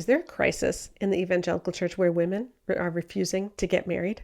there a crisis in the evangelical church where women are refusing to get married?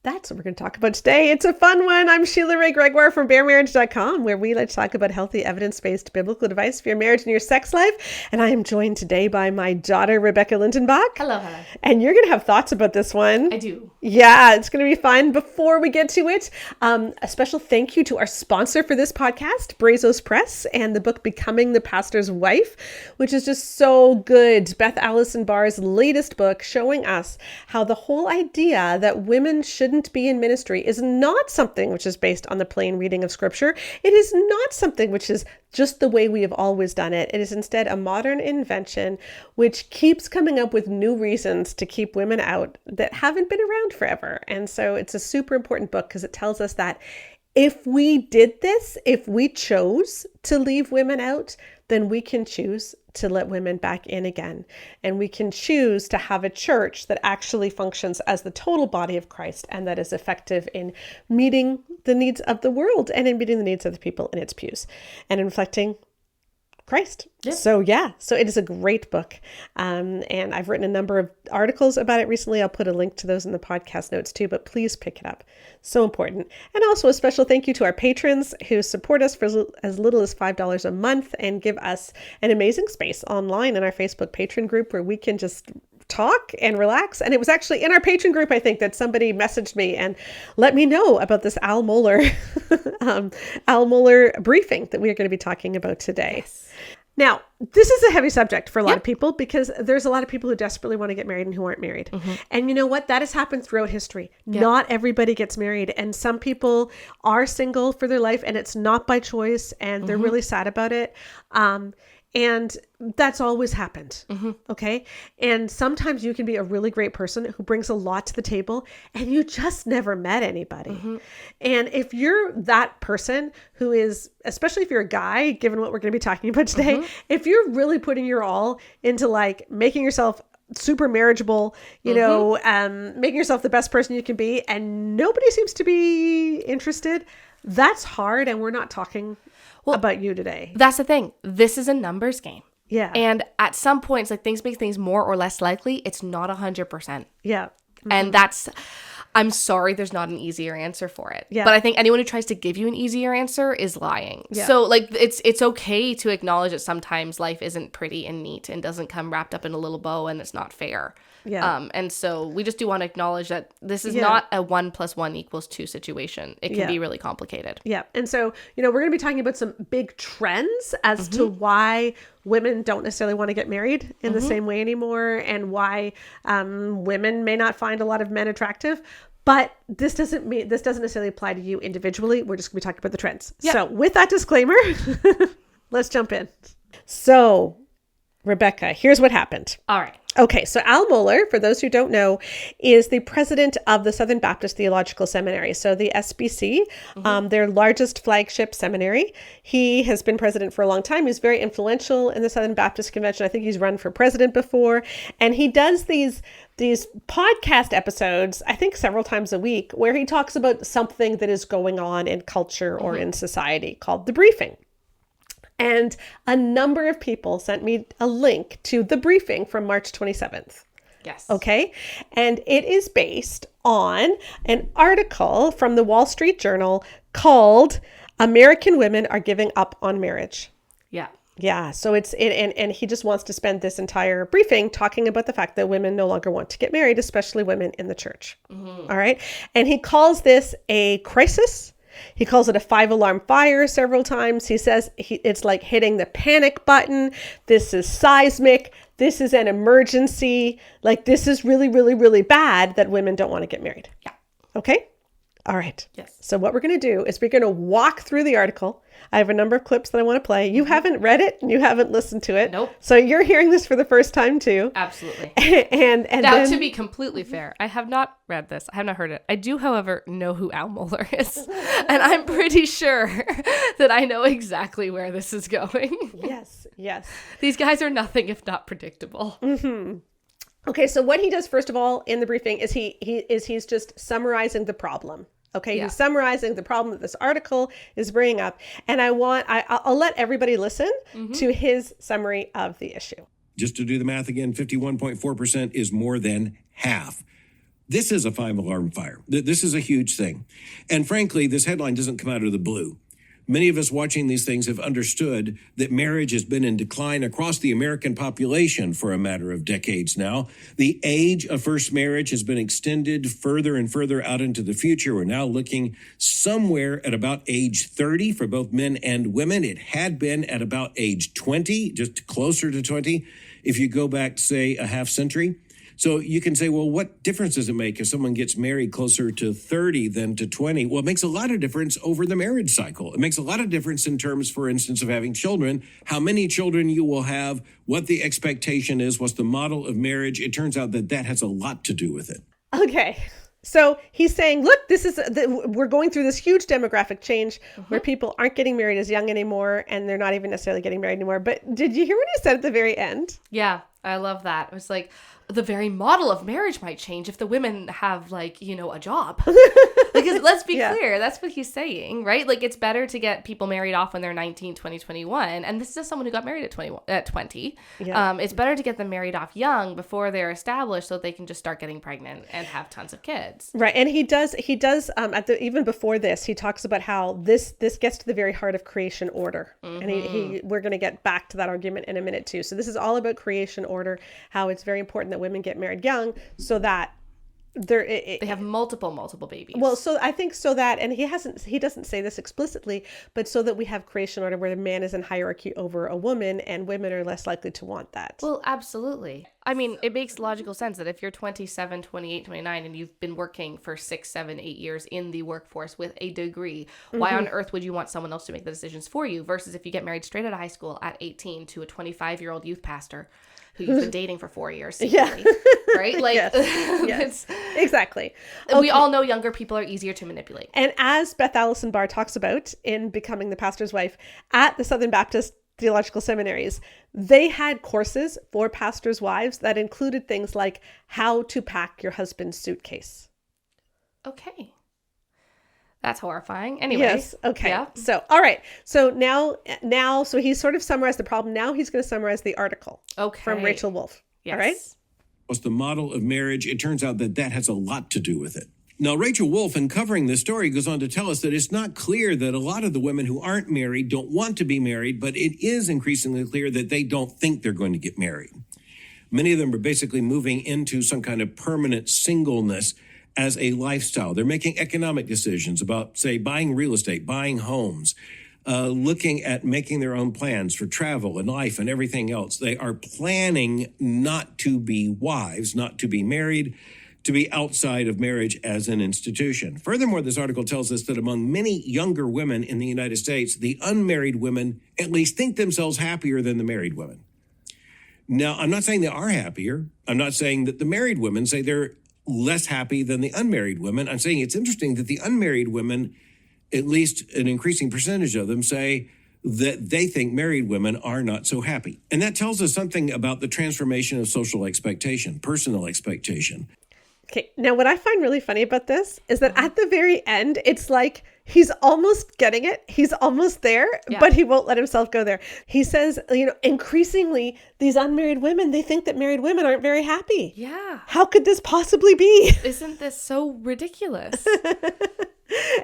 That's what we're going to talk about today. It's a fun one. I'm Sheila Ray Gregoire from BearMarriage.com, where we like to talk about healthy, evidence-based biblical advice for your marriage and your sex life. And I am joined today by my daughter, Rebecca Lindenbach. Hello, hello. And you're going to have thoughts about this one. I do. Yeah, it's going to be fun. Before we get to it, a special thank you to our sponsor for this podcast, Brazos Press, and the book Becoming the Pastor's Wife, which is just so good. Beth Allison Barr's latest book showing us how the whole idea that women shouldn't be in ministry is not something which is based on the plain reading of scripture. It is not something which is just the way we have always done it. It is instead a modern invention which keeps coming up with new reasons to keep women out that haven't been around forever. And so it's a super important book because it tells us that if we did this, if we chose to leave women out, then we can choose to let women back in again. And we can choose to have a church that actually functions as the total body of Christ and that is effective in meeting the needs of the world and in meeting the needs of the people in its pews and in reflecting Christ. Yep. So it is a great book. And I've written a number of articles about it recently. I'll put a link to those in the podcast notes too, but please pick it up. So important. And also a special thank you to our patrons who support us for as little as $5 a month and give us an amazing space online in our Facebook patron group where we can just talk and relax. And it was actually in our patron group, I think, that somebody messaged me and let me know about this Al Mohler, Al Mohler briefing that we are going to be talking about today. Yes. Now, this is a heavy subject for a lot of people because there's a lot of people who desperately want to get married and who aren't married. Mm-hmm. And you know what? That has happened throughout history. Yep. Not everybody gets married. And some people are single for their life and it's not by choice and they're really sad about it. And that's always happened. Mm-hmm. Okay. And sometimes you can be a really great person who brings a lot to the table and you just never met anybody. Mm-hmm. And if you're that person who is, especially if you're a guy, given what we're going to be talking about today, if you're really putting your all into like making yourself super marriageable, making yourself the best person you can be, and nobody seems to be interested, that's hard. And we're not talking about you today. That's the thing. This is a numbers game. Yeah. And at some points, like things make things more or less likely. It's not 100%. Yeah. Mm-hmm. And I'm sorry, there's not an easier answer for it. Yeah. But I think anyone who tries to give you an easier answer is lying. Yeah. So like it's okay to acknowledge that sometimes life isn't pretty and neat and doesn't come wrapped up in a little bow and it's not fair. Yeah. And so we just do want to acknowledge that this is not a 1 + 1 = 2 situation. It can be really complicated. Yeah. And so, we're going to be talking about some big trends as to why women don't necessarily want to get married in the same way anymore and why women may not find a lot of men attractive. But this doesn't necessarily apply to you individually. We're just going to be talking about the trends. Yep. So with that disclaimer, let's jump in. So, Rebecca, here's what happened. All right. Okay, so Al Mohler, for those who don't know, is the president of the Southern Baptist Theological Seminary, so the SBC, their largest flagship seminary. He has been president for a long time. He's very influential in the Southern Baptist Convention. I think he's run for president before, and he does these podcast episodes, I think several times a week, where he talks about something that is going on in culture or in society called The Briefing. And a number of people sent me a link to the briefing from March 27th. Yes. Okay. And it is based on an article from the Wall Street Journal called American Women Are Giving Up on Marriage. Yeah. Yeah. So and he just wants to spend this entire briefing talking about the fact that women no longer want to get married, especially women in the church. Mm-hmm. All right. And he calls this a crisis. He calls it a 5-alarm fire several times. He says it's like hitting the panic button. This is seismic. This is an emergency. Like this is really, really, really bad that women don't want to get married. Yeah. Okay. All right. Yes. So what we're going to do is we're going to walk through the article. I have a number of clips that I want to play. You haven't read it and you haven't listened to it. Nope. So you're hearing this for the first time too. Absolutely. and now, then, to be completely fair, I have not read this. I have not heard it. I do, however, know who Al Mohler is. And I'm pretty sure that I know exactly where this is going. Yes. Yes. These guys are nothing if not predictable. Mm-hmm. Okay, so what he does first of all in the briefing is he's just summarizing the problem. Okay, he's summarizing the problem that this article is bringing up, and I'll let everybody listen to his summary of the issue. Just to do the math again, 51.4% is more than half. This is a 5-alarm fire. This is a huge thing. And frankly, this headline doesn't come out of the blue. Many of us watching these things have understood that marriage has been in decline across the American population for a matter of decades now. The age of first marriage has been extended further and further out into the future. We're now looking somewhere at about age 30 for both men and women. It had been at about age 20, just closer to 20, if you go back, say, a half century. So you can say, well, what difference does it make if someone gets married closer to 30 than to 20? Well, it makes a lot of difference over the marriage cycle. It makes a lot of difference in terms, for instance, of having children, how many children you will have, what the expectation is, what's the model of marriage. It turns out that that has a lot to do with it. Okay. So he's saying, look, we're going through this huge demographic change where people aren't getting married as young anymore, and they're not even necessarily getting married anymore. But did you hear what he said at the very end? Yeah, I love that. It was like, the very model of marriage might change if the women have, like, you know, a job. Because let's be clear, that's what he's saying, right? Like, it's better to get people married off when they're 19, 20, 21. And this is someone who got married at 20. Yeah. It's better to get them married off young before they're established so they can just start getting pregnant and have tons of kids. Right. And he does even before this, he talks about how this gets to the very heart of creation order. Mm-hmm. And we're going to get back to that argument in a minute too. So this is all about creation order, how it's very important that women get married young so that they have multiple babies. Well, so I think so that, and he doesn't say this explicitly, but so that we have creation order where the man is in hierarchy over a woman and women are less likely to want that. Well, absolutely. I mean, it makes logical sense that if you're 27, 28, 29, and you've been working for 6, 7, 8 years in the workforce with a degree, why on earth would you want someone else to make the decisions for you? Versus if you get married straight out of high school at 18 to a 25-year-old youth pastor who you've been dating for 4 years. Secretly, yeah. Right? Like, yes. Exactly. We all know younger people are easier to manipulate. And as Beth Allison Barr talks about in Becoming the Pastor's Wife at the Southern Baptist Theological Seminaries, they had courses for pastors' wives that included things like how to pack your husband's suitcase. Okay. That's horrifying. Anyway. Yes. Okay. Yeah. So, all right. So now, so he's sort of summarized the problem. Now he's going to summarize the article from Rachel Wolf. Yes. All right. What's the model of marriage? It turns out that has a lot to do with it. Now, Rachel Wolf, in covering this story, goes on to tell us that it's not clear that a lot of the women who aren't married don't want to be married, but it is increasingly clear that they don't think they're going to get married. Many of them are basically moving into some kind of permanent singleness as a lifestyle. They're making economic decisions about, say, buying real estate, buying homes, looking at making their own plans for travel and life and everything else. They are planning not to be wives, not to be married, to be outside of marriage as an institution. Furthermore, this article tells us that among many younger women in the United States, the unmarried women at least think themselves happier than the married women. Now, I'm not saying they are happier. I'm not saying that the married women say they're less happy than the unmarried women. I'm saying it's interesting that the unmarried women, at least an increasing percentage of them, say that they think married women are not so happy. And that tells us something about the transformation of social expectation, personal expectation. Okay, now what I find really funny about this is that at the very end, it's like he's almost getting it. He's almost there, but he won't let himself go there. He says, increasingly, these unmarried women, they think that married women aren't very happy. Yeah. How could this possibly be? Isn't this so ridiculous?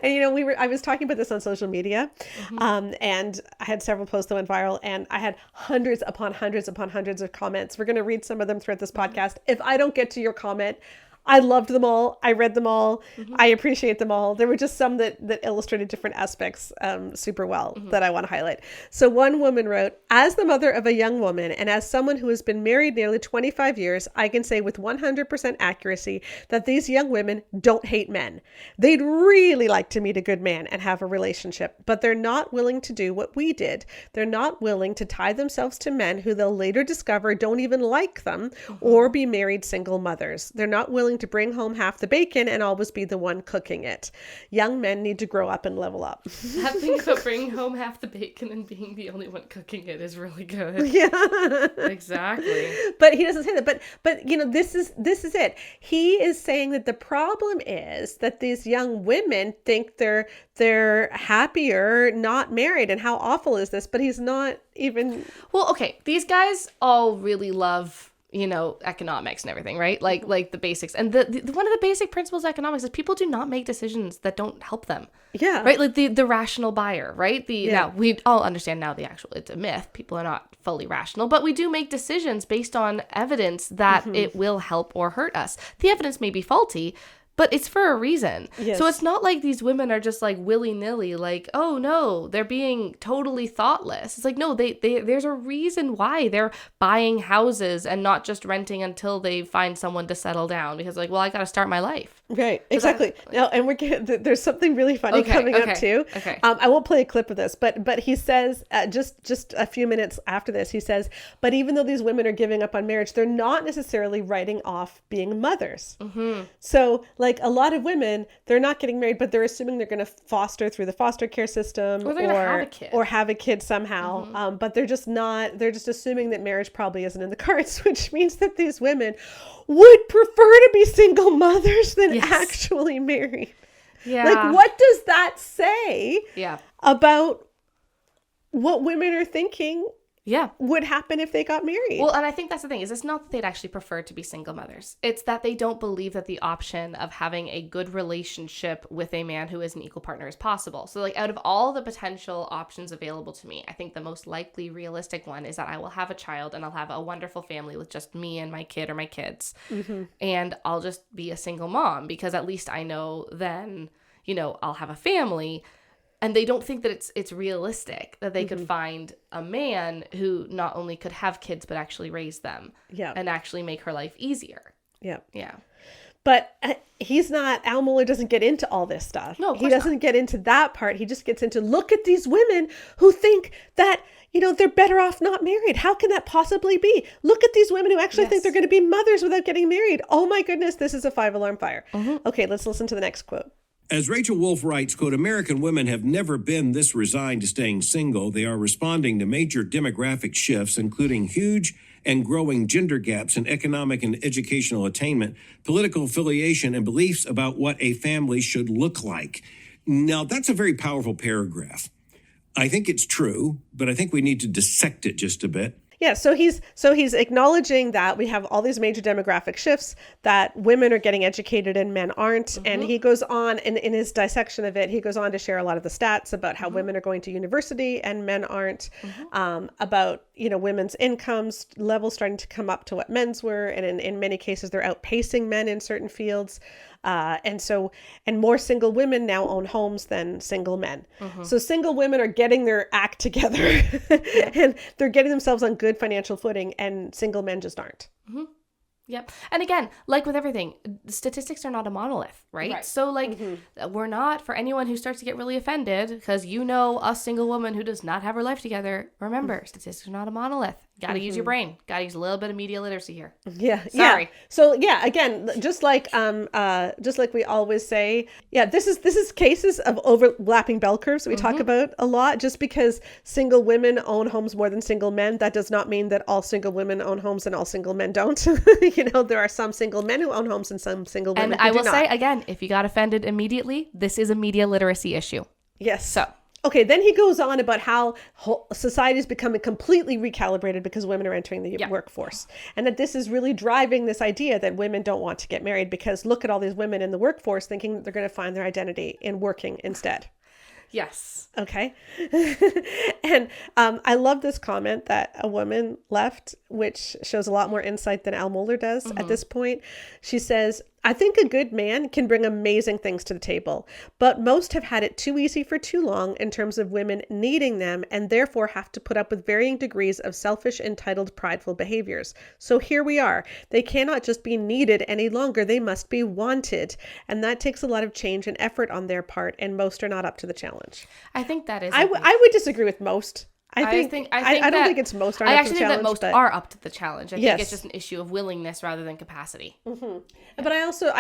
And, I was talking about this on social media, and I had several posts that went viral, and I had hundreds upon hundreds upon hundreds of comments. We're going to read some of them throughout this podcast. If I don't get to your comment, I loved them all. I read them all. I appreciate them all. There were just some that illustrated different aspects super well that I want to highlight. So one woman wrote, as the mother of a young woman and as someone who has been married nearly 25 years, I can say with 100% accuracy that these young women don't hate men. They'd really like to meet a good man and have a relationship, but they're not willing to do what we did. They're not willing to tie themselves to men who they'll later discover don't even like them or be married single mothers. They're not willing willing to bring home half the bacon and always be the one cooking it. Young men need to grow up and level up. Having to bring home half the bacon and being the only one cooking it is really good. Yeah. Exactly. But he doesn't say that. But this is it. He is saying that the problem is that these young women think they're happier not married, and how awful is this? But he's not even. Well, okay, these guys all really love, economics and everything, right? Like the basics. And the one of the basic principles of economics is people do not make decisions that don't help them. Yeah. Right? Like the rational buyer, right? Now we all understand now it's a myth. People are not fully rational, but we do make decisions based on evidence that it will help or hurt us. The evidence may be faulty, but it's for a reason. Yes. So it's not like these women are just like willy-nilly, like, oh no, they're being totally thoughtless. It's like, no, there's a reason why they're buying houses and not just renting until they find someone to settle down, because like, well, I got to start my life. Right, exactly. Now, and there's something really funny coming up too. Okay. I won't play a clip of this, but he says just a few minutes after this, he says, but even though these women are giving up on marriage, they're not necessarily writing off being mothers. Mm-hmm. So like a lot of women, they're not getting married, but they're assuming they're going to foster through the foster care system, or they're going to have a kid, or have a kid somehow. Mm-hmm. But they're just not. They're just assuming that marriage probably isn't in the cards, which means that these women would prefer to be single mothers than actually married. Yeah. Like, what does that say Yeah. about what women are thinking Yeah. would happen if they got married? Well, and I think that's the thing, is it's not that they'd actually prefer to be single mothers. It's that they don't believe that the option of having a good relationship with a man who is an equal partner is possible. So like out of all the potential options available to me, I think the most likely realistic one is that I will have a child and I'll have a wonderful family with just me and my kid or my kids. Mm-hmm. And I'll just be a single mom, because at least I know then, I'll have a family. And they don't think that it's realistic that they could find a man who not only could have kids, but actually raise them. Yeah. And actually make her life easier. Yeah. Yeah. But Al Mohler doesn't get into all this stuff. No, he doesn't get into that part. He just gets into, look at these women who think that, they're better off not married. How can that possibly be? Look at these women who actually think they're going to be mothers without getting married. Oh my goodness, this is a 5-alarm fire. Mm-hmm. Okay, let's listen to the next quote. As Rachel Wolf writes, quote, American women have never been this resigned to staying single. They are responding to major demographic shifts, including huge and growing gender gaps in economic and educational attainment, political affiliation, and beliefs about what a family should look like. Now, that's a very powerful paragraph. I think it's true, but I think we need to dissect it just a bit. Yeah, so he's acknowledging that we have all these major demographic shifts, that women are getting educated and men aren't. Mm-hmm. And he goes on, in his dissection of it, he goes on to share a lot of the stats about how women are going to university and men aren't, about, women's incomes levels starting to come up to what men's were. And in many cases, they're outpacing men in certain fields. And more single women now own homes than single men. Mm-hmm. So single women are getting their act together and they're getting themselves on good financial footing, and single men just aren't. Mm-hmm. Yep. And again, like with everything, statistics are not a monolith, right? So we're not, for anyone who starts to get really offended because a single woman who does not have her life together, remember, statistics are not a monolith. Got to use your brain. Got to use a little bit of media literacy here. Yeah. Sorry. Yeah. So again, just like we always say, this is cases of overlapping bell curves that we talk about a lot. Just because single women own homes more than single men, that does not mean that all single women own homes and all single men don't. There are some single men who own homes and some single women who do not. And I will say again, if you got offended immediately, this is a media literacy issue. Yes. So. Okay, then he goes on about how society is becoming completely recalibrated because women are entering the workforce. And that this is really driving this idea that women don't want to get married because look at all these women in the workforce thinking that they're going to find their identity in working instead. Yes. Okay. And I love this comment that a woman left, which shows a lot more insight than Al Mohler does at this point. She says, I think a good man can bring amazing things to the table, but most have had it too easy for too long in terms of women needing them and therefore have to put up with varying degrees of selfish, entitled, prideful behaviors. So here we are. They cannot just be needed any longer. They must be wanted. And that takes a lot of change and effort on their part, and most are not up to the challenge. I think that is. I would disagree with most. I don't think it's most aren't I up to actually the think challenge, that most but are up to the challenge. I Yes. think it's just an issue of willingness rather than capacity. But I also,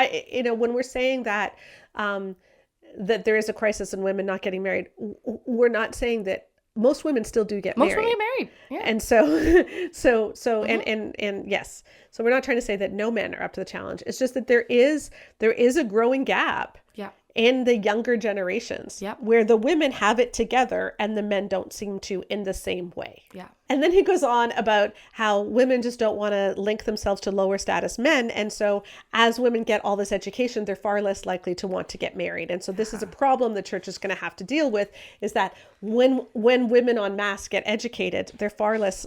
when we're saying that, that there is a crisis in women not getting married, we're not saying that most women still do get Most married. women get married. Yeah. And so, and yes, so we're not trying to say that no men are up to the challenge. It's just that there is a growing gap. Yeah. In the younger generations, Yep. where the women have it together and the men don't seem to in the same way. Yeah. And then he goes on about how women just don't want to link themselves to lower status men. And so as women get all this education, they're far less likely to want to get married. And so this is a problem the church is going to have to deal with, is that when women en masse get educated, they're far less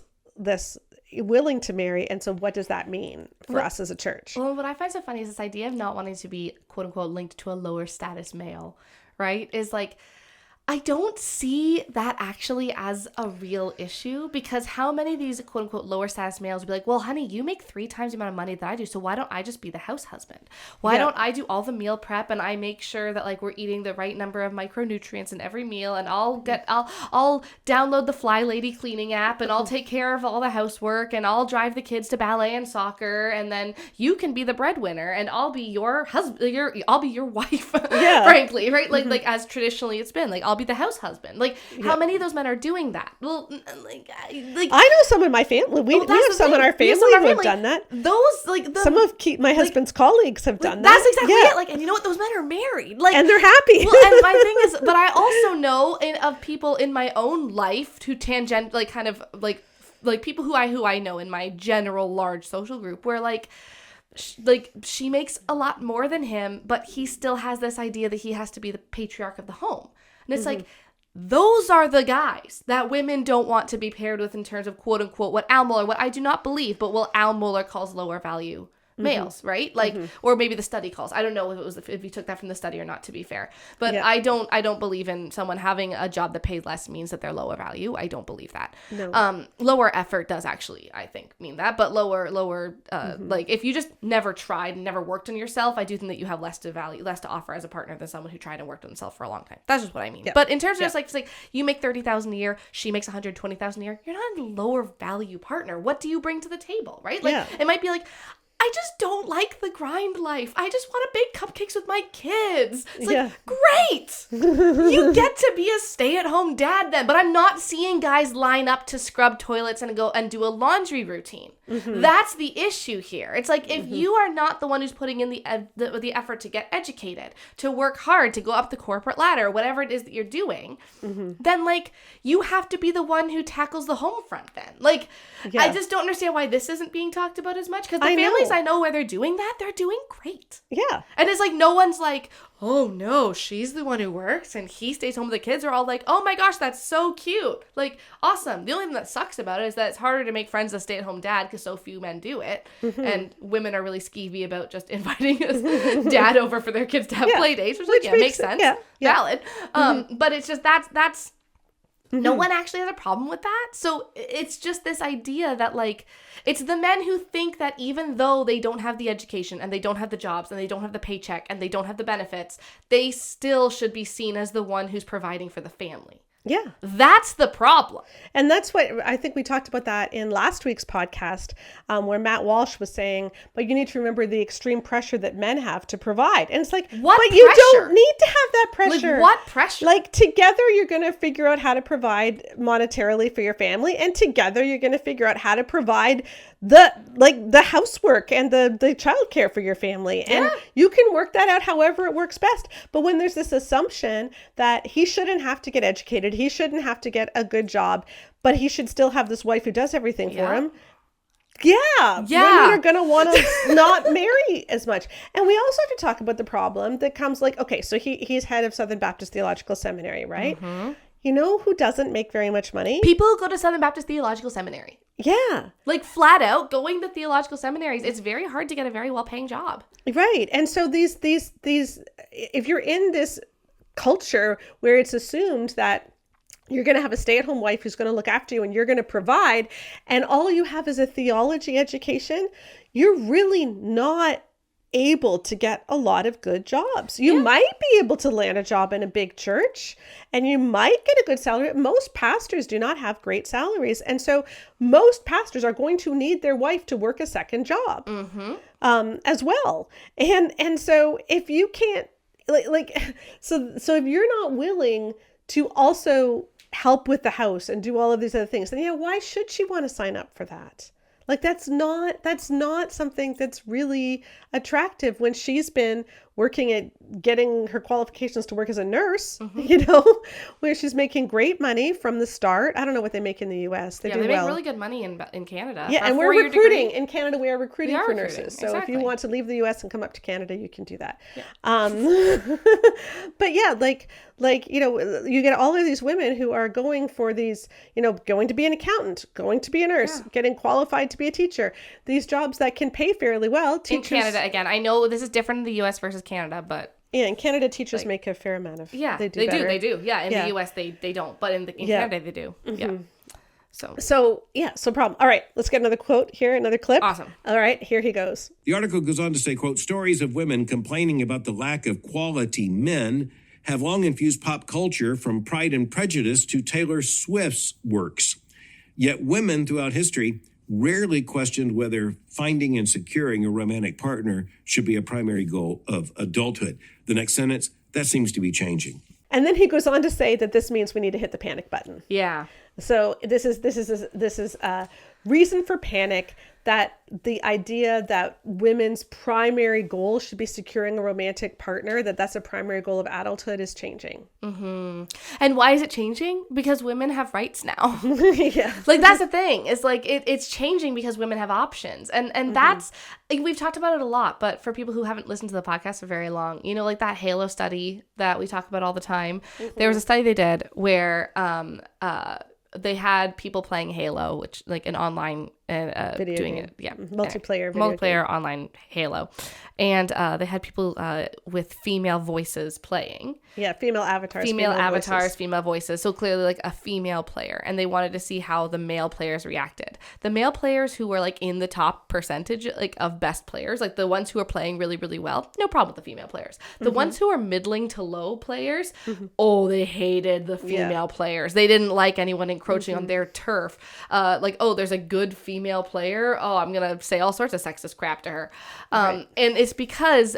willing to marry. And so what does that mean for us as a church? Well, what I find so funny is this idea of not wanting to be quote unquote linked to a lower status male, right? Is like, I don't see that actually as a real issue, because how many of these quote unquote lower status males would be like, well, honey, you make 3 times the amount of money that I do, so why don't I just be the house husband? Why don't I do all the meal prep and I make sure that like we're eating the right number of micronutrients in every meal, and I'll download the Fly Lady cleaning app, and I'll take care of all the housework, and I'll drive the kids to ballet and soccer, and then you can be the breadwinner and I'll be your husband, I'll be your wife, frankly, right? Like as traditionally it's been, like I'll be the house husband. Like how many of those men are doing that? Well, like I know some in my family. We have some in our family who have done that. Those some of my husband's colleagues have done that. That's exactly it. Like, and you know what? Those men are married. Like, and they're happy. Well, and my thing is, but I also know of people in my own life who like people who I know in my general large social group, where like she makes a lot more than him, but he still has this idea that he has to be the patriarch of the home. And it's like, those are the guys that women don't want to be paired with in terms of quote unquote what Al Mohler, what I do not believe, but what Al Mohler calls lower value males, right? Like, or maybe the study calls. I don't know if you took that from the study or not, to be fair. But I don't believe in someone having a job that pays less means that they're lower value. I don't believe that. No. Lower effort does actually, I think, mean that. But lower, like if you just never tried and never worked on yourself, I do think that you have less to offer as a partner than someone who tried and worked on themselves for a long time. That's just what I mean. Yeah. But in terms of just like you make $30,000 a year, she makes $120,000 a year, you're not a lower value partner. What do you bring to the table, right? Like it might be like, I just don't like the grind life. I just want to bake cupcakes with my kids. It's like, great. You get to be a stay-at-home dad then. But I'm not seeing guys line up to scrub toilets and go and do a laundry routine. That's the issue here. It's like, if you are not the one who's putting in the effort to get educated, to work hard, to go up the corporate ladder, whatever it is that you're doing, then like you have to be the one who tackles the home front then. Like, I just don't understand why this isn't being talked about as much, because the families I know where they're doing that, they're doing great. Yeah. And it's like, no one's like, oh no, she's the one who works and he stays home with the kids. They're all like, oh my gosh, that's so cute. Like, awesome. The only thing that sucks about it is that it's harder to make friends as a stay-at-home dad because so few men do it. And women are really skeevy about just inviting a dad over for their kids to have play dates, which makes sense. Valid. But it's just, that's no one actually has a problem with that. So it's just this idea that like, it's the men who think that even though they don't have the education and they don't have the jobs and they don't have the paycheck and they don't have the benefits, they still should be seen as the one who's providing for the family. Yeah. That's the problem. And that's what I think we talked about that in last week's podcast, where Matt Walsh was saying, but you need to remember the extreme pressure that men have to provide. And it's like, what but pressure? You don't need to have that pressure. Like, what pressure? Like, together you're going to figure out how to provide monetarily for your family, and together you're going to figure out how to provide the housework and the childcare for your family. And you can work that out however it works best. But when there's this assumption that he shouldn't have to get educated, he shouldn't have to get a good job, but he should still have this wife who does everything for him. Women are going to want to not marry as much. And we also have to talk about the problem that comes like, okay, so he's head of Southern Baptist Theological Seminary, right? You know who doesn't make very much money? People who go to Southern Baptist Theological Seminary. Yeah. Like, flat out, going to theological seminaries, it's very hard to get a very well-paying job. Right. And so these, if you're in this culture where it's assumed that you're going to have a stay-at-home wife who's going to look after you and you're going to provide, and all you have is a theology education, you're really not able to get a lot of good jobs. You might be able to land a job in a big church and you might get a good salary. Most pastors do not have great salaries. And so most pastors are going to need their wife to work a second job as well. And so if you can't so if you're not willing to also help with the house and do all of these other things, then why should she want to sign up for that? Like that's not something that's really attractive when she's been working at getting her qualifications to work as a nurse, where she's making great money from the start. I don't know what they make in the US. They make really good money in Canada. Yeah, and we're recruiting in Canada. We are recruiting for nurses. So exactly. if you want to leave the US and come up to Canada, you can do that. Yeah. But yeah, you get all of these women who are going for these, going to be an accountant, going to be a nurse, getting qualified to be a teacher. These jobs that can pay fairly well. Teachers, in Canada, again, I know this is different in the US versus Canada, but yeah, in Canada, teachers make a fair amount of. Yeah, they do. Yeah, in the US, they don't, but in Canada, they do. Yeah. So problem. All right, let's get another quote here, another clip. Awesome. All right, here he goes. The article goes on to say, quote, stories of women complaining about the lack of quality men have long infused pop culture from Pride and Prejudice to Taylor Swift's works. Yet women throughout history rarely questioned whether finding and securing a romantic partner should be a primary goal of adulthood. The next sentence, that seems to be changing. And then he goes on to say that this means we need to hit the panic button. Yeah. So this is a reason for panic, that the idea that women's primary goal should be securing a romantic partner, that's a primary goal of adulthood, is changing. Mm-hmm. And why is it changing? Because women have rights now. Yeah. That's the thing. It's it's changing because women have options. And that's, we've talked about it a lot, but for people who haven't listened to the podcast for very long, that Halo study that we talk about all the time, there was a study they did where they had people playing Halo, which an online video doing game. It. Yeah. Multiplayer online Halo. And they had people with female voices playing. Yeah, female avatars, female voices. So clearly a female player. And they wanted to see how the male players reacted. The male players who were in the top percentage of best players, the ones who are playing really, really well, no problem with the female players. The ones who are middling to low players, they hated the female players. They didn't like anyone encroaching on their turf. There's a good female player. Oh, I'm going to say all sorts of sexist crap to her. And it's because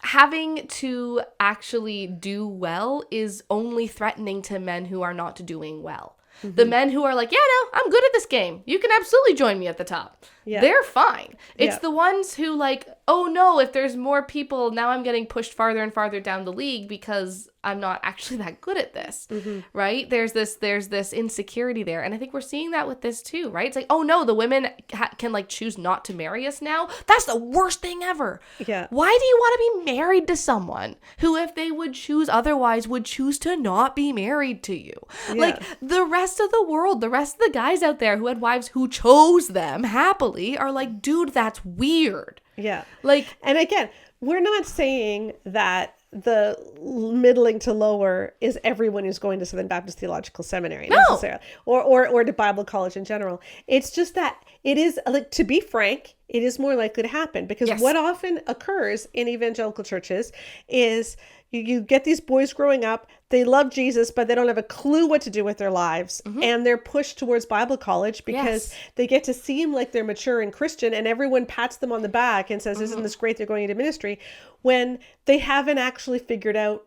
having to actually do well is only threatening to men who are not doing well. The men who are I'm good at this game. You can absolutely join me at the top. Yeah. They're fine. It's the ones who oh no, if there's more people, now I'm getting pushed farther and farther down the league because I'm not actually that good at this, right? There's this insecurity there. And I think we're seeing that with this too, right? It's oh no, the women can choose not to marry us now. That's the worst thing ever. Yeah. Why do you want to be married to someone who, if they would choose otherwise, would choose to not be married to you? Yeah. The rest of the world, the rest of the guys out there who had wives who chose them happily are dude, that's weird. Yeah. And again, we're not saying that the middling to lower is everyone who's going to Southern Baptist Theological Seminary necessarily, or to Bible college in general. It's just that it is, to be frank, it is more likely to happen because what often occurs in evangelical churches is you get these boys growing up, they love Jesus, but they don't have a clue what to do with their lives. And they're pushed towards Bible college because they get to seem like they're mature and Christian, and everyone pats them on the back and says, isn't this great, they're going into ministry, when they haven't actually figured out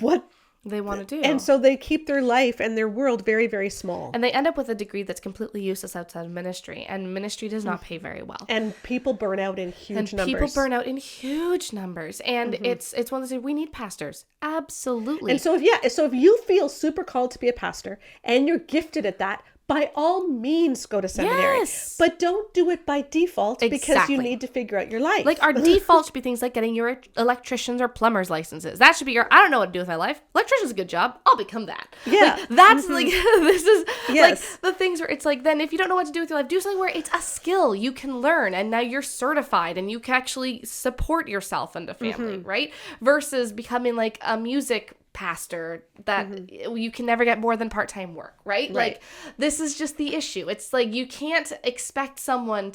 what they want to do. And so they keep their life and their world very, very small. And they end up with a degree that's completely useless outside of ministry. And ministry does not pay very well. And people burn out in huge numbers. And it's one of those, we need pastors. Absolutely. And so if you feel super called to be a pastor and you're gifted at that, by all means go to seminary. Yes. But don't do it by default because you need to figure out your life. Our default should be things like getting your electrician's or plumber's licenses. That should be I don't know what to do with my life. Electrician's a good job. I'll become that. Yeah. That's this is the things where it's then if you don't know what to do with your life, do something where it's a skill you can learn and now you're certified and you can actually support yourself and the family, right? Versus becoming a music pastor that you can never get more than part-time work, right? Like, this is just the issue. It's like, you can't expect someone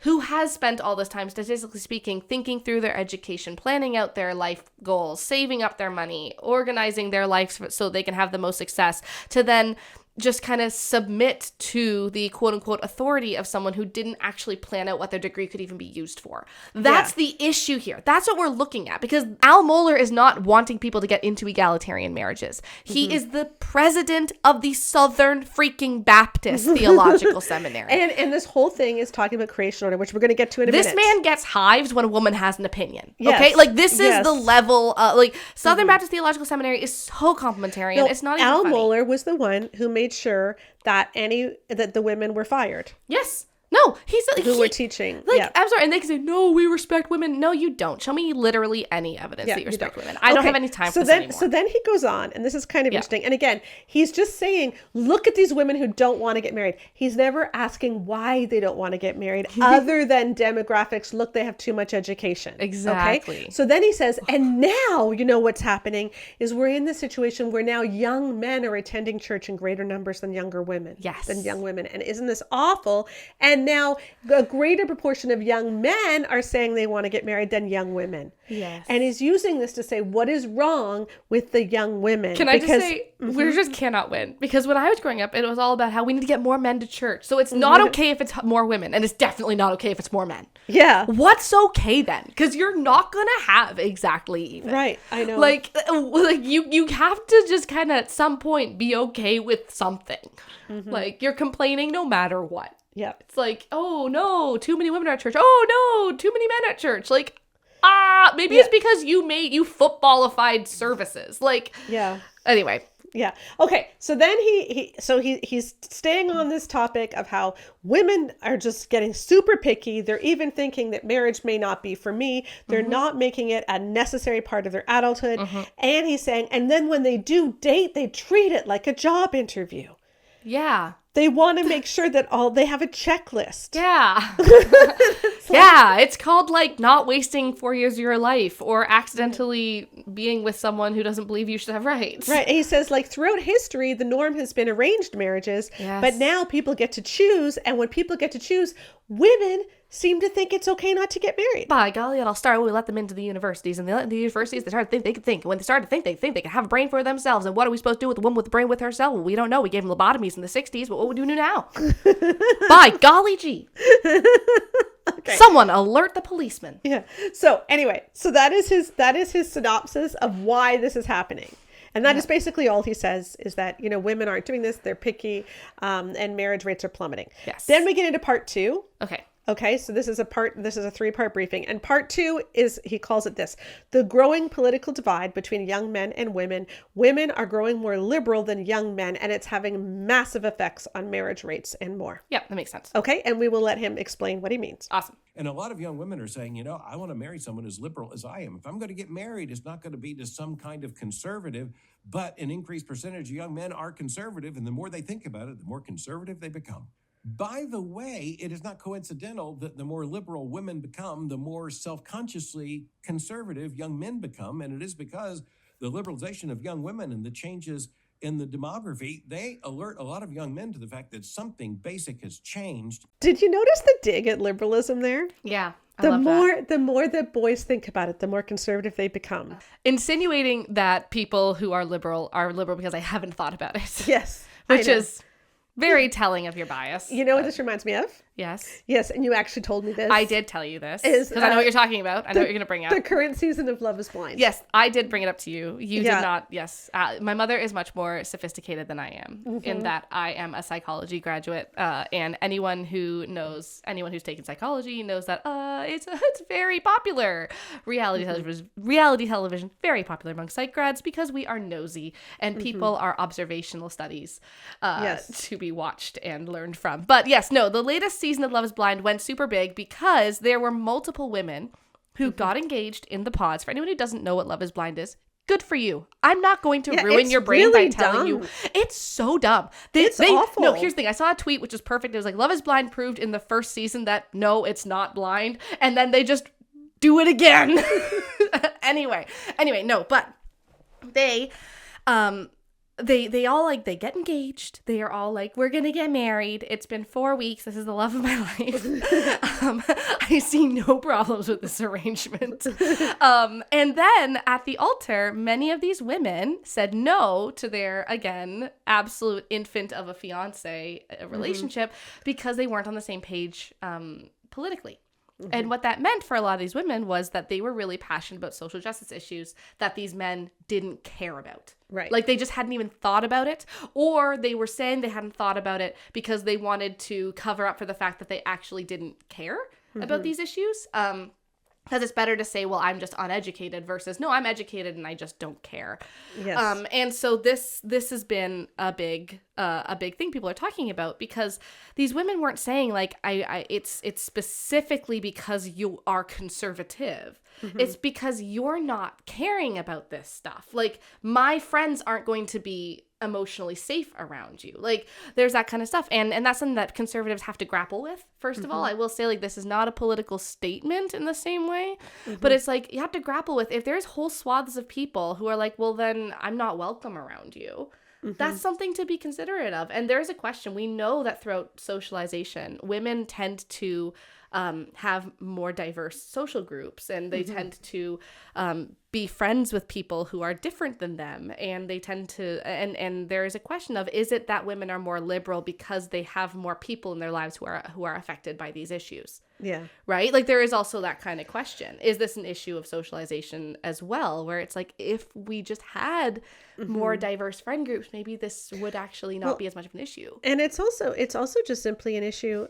who has spent all this time, statistically speaking, thinking through their education, planning out their life goals, saving up their money, organizing their life so they can have the most success, to then just kind of submit to the quote-unquote authority of someone who didn't actually plan out what their degree could even be used for. That's the issue here. That's what we're looking at, because Al Mohler is not wanting people to get into egalitarian marriages. He is the president of the Southern freaking Baptist Theological Seminary. And this whole thing is talking about creation order, which we're going to get to in a minute. This man gets hives when a woman has an opinion. Yes. Okay? Like, this is the level, like, Southern Baptist Theological Seminary is so complimentarian. No, it's not even Al funny. Mohler was the one who made sure that the women were fired. Yes. No, who were teaching. Like, I'm sorry, and they can say, no, we respect women. No, you don't. Show me literally any evidence that you respect women. I don't have any time for this anymore. So then he goes on, and this is kind of interesting. And again, he's just saying, look at these women who don't want to get married. He's never asking why they don't want to get married, other than demographics. Look, they have too much education. Exactly. Okay? So then he says, and now, you know what's happening is we're in the situation where now young men are attending church in greater numbers than younger women. Yes. Than young women. And isn't this awful? And now a greater proportion of young men are saying they want to get married than young women. Yes. And he's using this to say, what is wrong with the young women? Can I just say, we just cannot win. Because when I was growing up, it was all about how we need to get more men to church. So it's not okay if it's more women. And it's definitely not okay if it's more men. Yeah. What's okay then? Because you're not going to have exactly even. Right. I know. Like you have to just kind of at some point be okay with something. Like, you're complaining no matter what. Yeah. It's like, oh no, too many women at church. Oh no, too many men at church. Like, maybe it's because you footballified services. Like, yeah. Anyway. Yeah. Okay. So then he's staying on this topic of how women are just getting super picky. They're even thinking that marriage may not be for me. They're not making it a necessary part of their adulthood. And he's saying, and then when they do date, they treat it like a job interview. Yeah. They want to make sure that they have a checklist. Yeah. Yeah. It's called, like, not wasting 4 years of your life or accidentally being with someone who doesn't believe you should have rights. Right. And he says, like, throughout history, the norm has been arranged marriages, but now people get to choose. And when people get to choose, women seem to think it's okay not to get married. By golly, it all started when we let them into the universities. And the universities, they started to think they could think. And when they started to think they could have a brain for themselves. And what are we supposed to do with the woman with the brain with herself? Well, we don't know. We gave them lobotomies in the 60s, but what would we do now? By golly gee. Okay. Someone alert the policeman. Yeah. So anyway, so that is his synopsis of why this is happening. And that is basically all he says, is that, women aren't doing this, they're picky, and marriage rates are plummeting. Yes. Then we get into part 2. Okay, so this is a 3-part briefing. And part 2 is, he calls it this: the growing political divide between young men and women. Women are growing more liberal than young men, and it's having massive effects on marriage rates and more. Yep, that makes sense. Okay, and we will let him explain what he means. Awesome. And a lot of young women are saying, I want to marry someone as liberal as I am. If I'm going to get married, it's not going to be to some kind of conservative, but an increased percentage of young men are conservative. And the more they think about it, the more conservative they become. By the way, it is not coincidental that the more liberal women become, the more self-consciously conservative young men become. And it is because the liberalization of young women and the changes in the demography, they alert a lot of young men to the fact that something basic has changed. Did you notice the dig at liberalism there? Yeah. The more that boys think about it, the more conservative they become. Insinuating that people who are liberal because I haven't thought about it. Yes. Which is very telling of your bias. You know what this reminds me of? Yes. Yes, and you actually told me this. I did tell you this. Because I know what you're talking about. I know what you're going to bring up. The current season of Love is Blind. Yes, I did bring it up to you. You did not. Yes. My mother is much more sophisticated than I am in that I am a psychology graduate. And anyone who's taken psychology knows that it's very popular. Reality television, very popular among psych grads because we are nosy and people are observational studies to be watched and learned from. But yes, no, the latest season of Love is Blind went super big because there were multiple women who got engaged in the pods. For anyone who doesn't know what Love is Blind is, good for you. I'm not going to ruin your brain really by telling you. It's so dumb. It's awful. No, here's the thing. I saw a tweet which was perfect. It was like, Love is Blind proved in the first season that no, it's not blind. And then they just do it again. Anyway, no, but they all like, they get engaged. They are all like, we're going to get married. It's been 4 weeks. This is the love of my life. I see no problems with this arrangement. And then at the altar, many of these women said no to their, again, absolute infant of a fiance relationship because they weren't on the same page politically. And what that meant for a lot of these women was that they were really passionate about social justice issues that these men didn't care about. Right. Like they just hadn't even thought about it, or they were saying they hadn't thought about it because they wanted to cover up for the fact that they actually didn't care about these issues. Because it's better to say, well, I'm just uneducated versus, no, I'm educated and I just don't care. Yes. And so this has been a big thing people are talking about, because these women weren't saying like, it's specifically because you are conservative. It's because you're not caring about this stuff. Like, my friends aren't going to be emotionally safe around you. Like, there's that kind of stuff. And that's something that conservatives have to grapple with. First of all, I will say, like, this is not a political statement in the same way, but it's like, you have to grapple with, if there's whole swaths of people who are like, well, then I'm not welcome around you. That's something to be considerate of. And there's a question. We know that throughout socialization, women tend to have more diverse social groups, and they tend to be friends with people who are different than them, and they tend to and there is a question of, is it that women are more liberal because they have more people in their lives who are affected by these issues? Yeah. Right? Like, there is also that kind of question. Is this an issue of socialization as well, where it's like, if we just had more diverse friend groups, maybe this would actually not be as much of an issue. And it's also just simply an issue,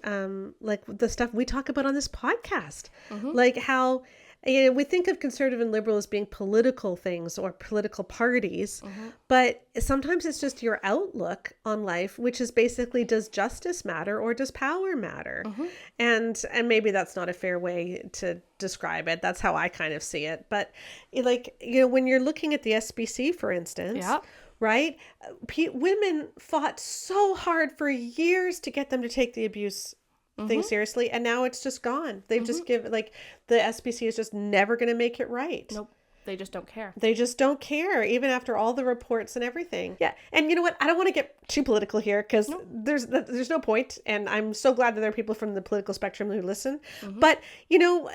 like the stuff we talk about on this podcast, like how, you know, we think of conservative and liberal as being political things or political parties, but sometimes it's just your outlook on life, which is basically, does justice matter or does power matter? And maybe that's not a fair way to describe it. That's how I kind of see it. But like, you know, when you're looking at the SBC, for instance, right? Women fought so hard for years to get them to take the abuse thing seriously, and now it's just gone. They've just given, like, the SBC is just never going to make it right. Nope. They just don't care. They just don't care, even after all the reports and everything. Yeah. And you know what? I don't want to get too political here, because there's no point. And I'm so glad that there are people from the political spectrum who listen. But, you know,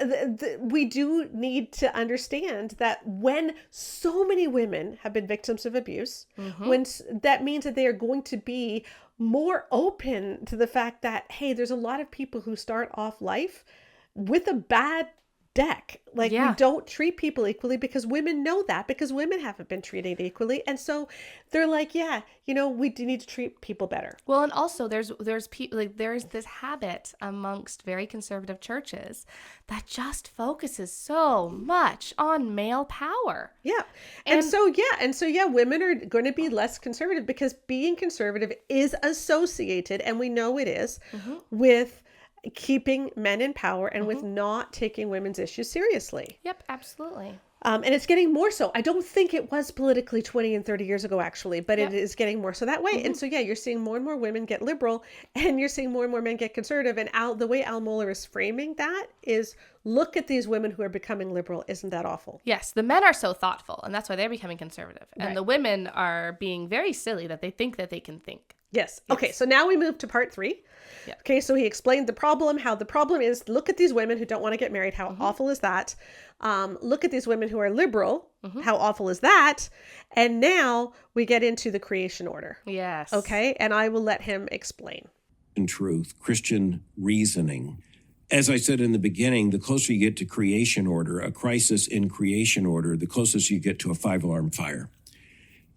we do need to understand that when so many women have been victims of abuse, when that means that they are going to be more open to the fact that, hey, there's a lot of people who start off life with a bad deck. Like, we don't treat people equally, because women know that, because women haven't been treated equally. And so they're like, yeah, you know, we do need to treat people better. Well, and also there's people, like, there's this habit amongst very conservative churches that just focuses so much on male power. Yeah. And so women are going to be less conservative, because being conservative is associated, and we know it is, with keeping men in power and with not taking women's issues seriously. Yep, absolutely. And it's getting more so. I don't think it was politically 20 and 30 years ago, actually, but it is getting more so that way. And so, yeah, you're seeing more and more women get liberal, and you're seeing more and more men get conservative. And the way Al Mohler is framing that is, look at these women who are becoming liberal. Isn't that awful? Yes, the men are so thoughtful, and that's why they're becoming conservative. And the women are being very silly that they think that they can think. Yes. Okay, so now we move to part 3. Yep. Okay, so he explained the problem, how the problem is, look at these women who don't want to get married. How awful is that? Look at these women who are liberal. How awful is that? And now we get into the creation order. Yes. Okay, and I will let him explain. In truth, Christian reasoning. As I said in the beginning, the closer you get to creation order, a crisis in creation order, the closest you get to a 5-alarm fire.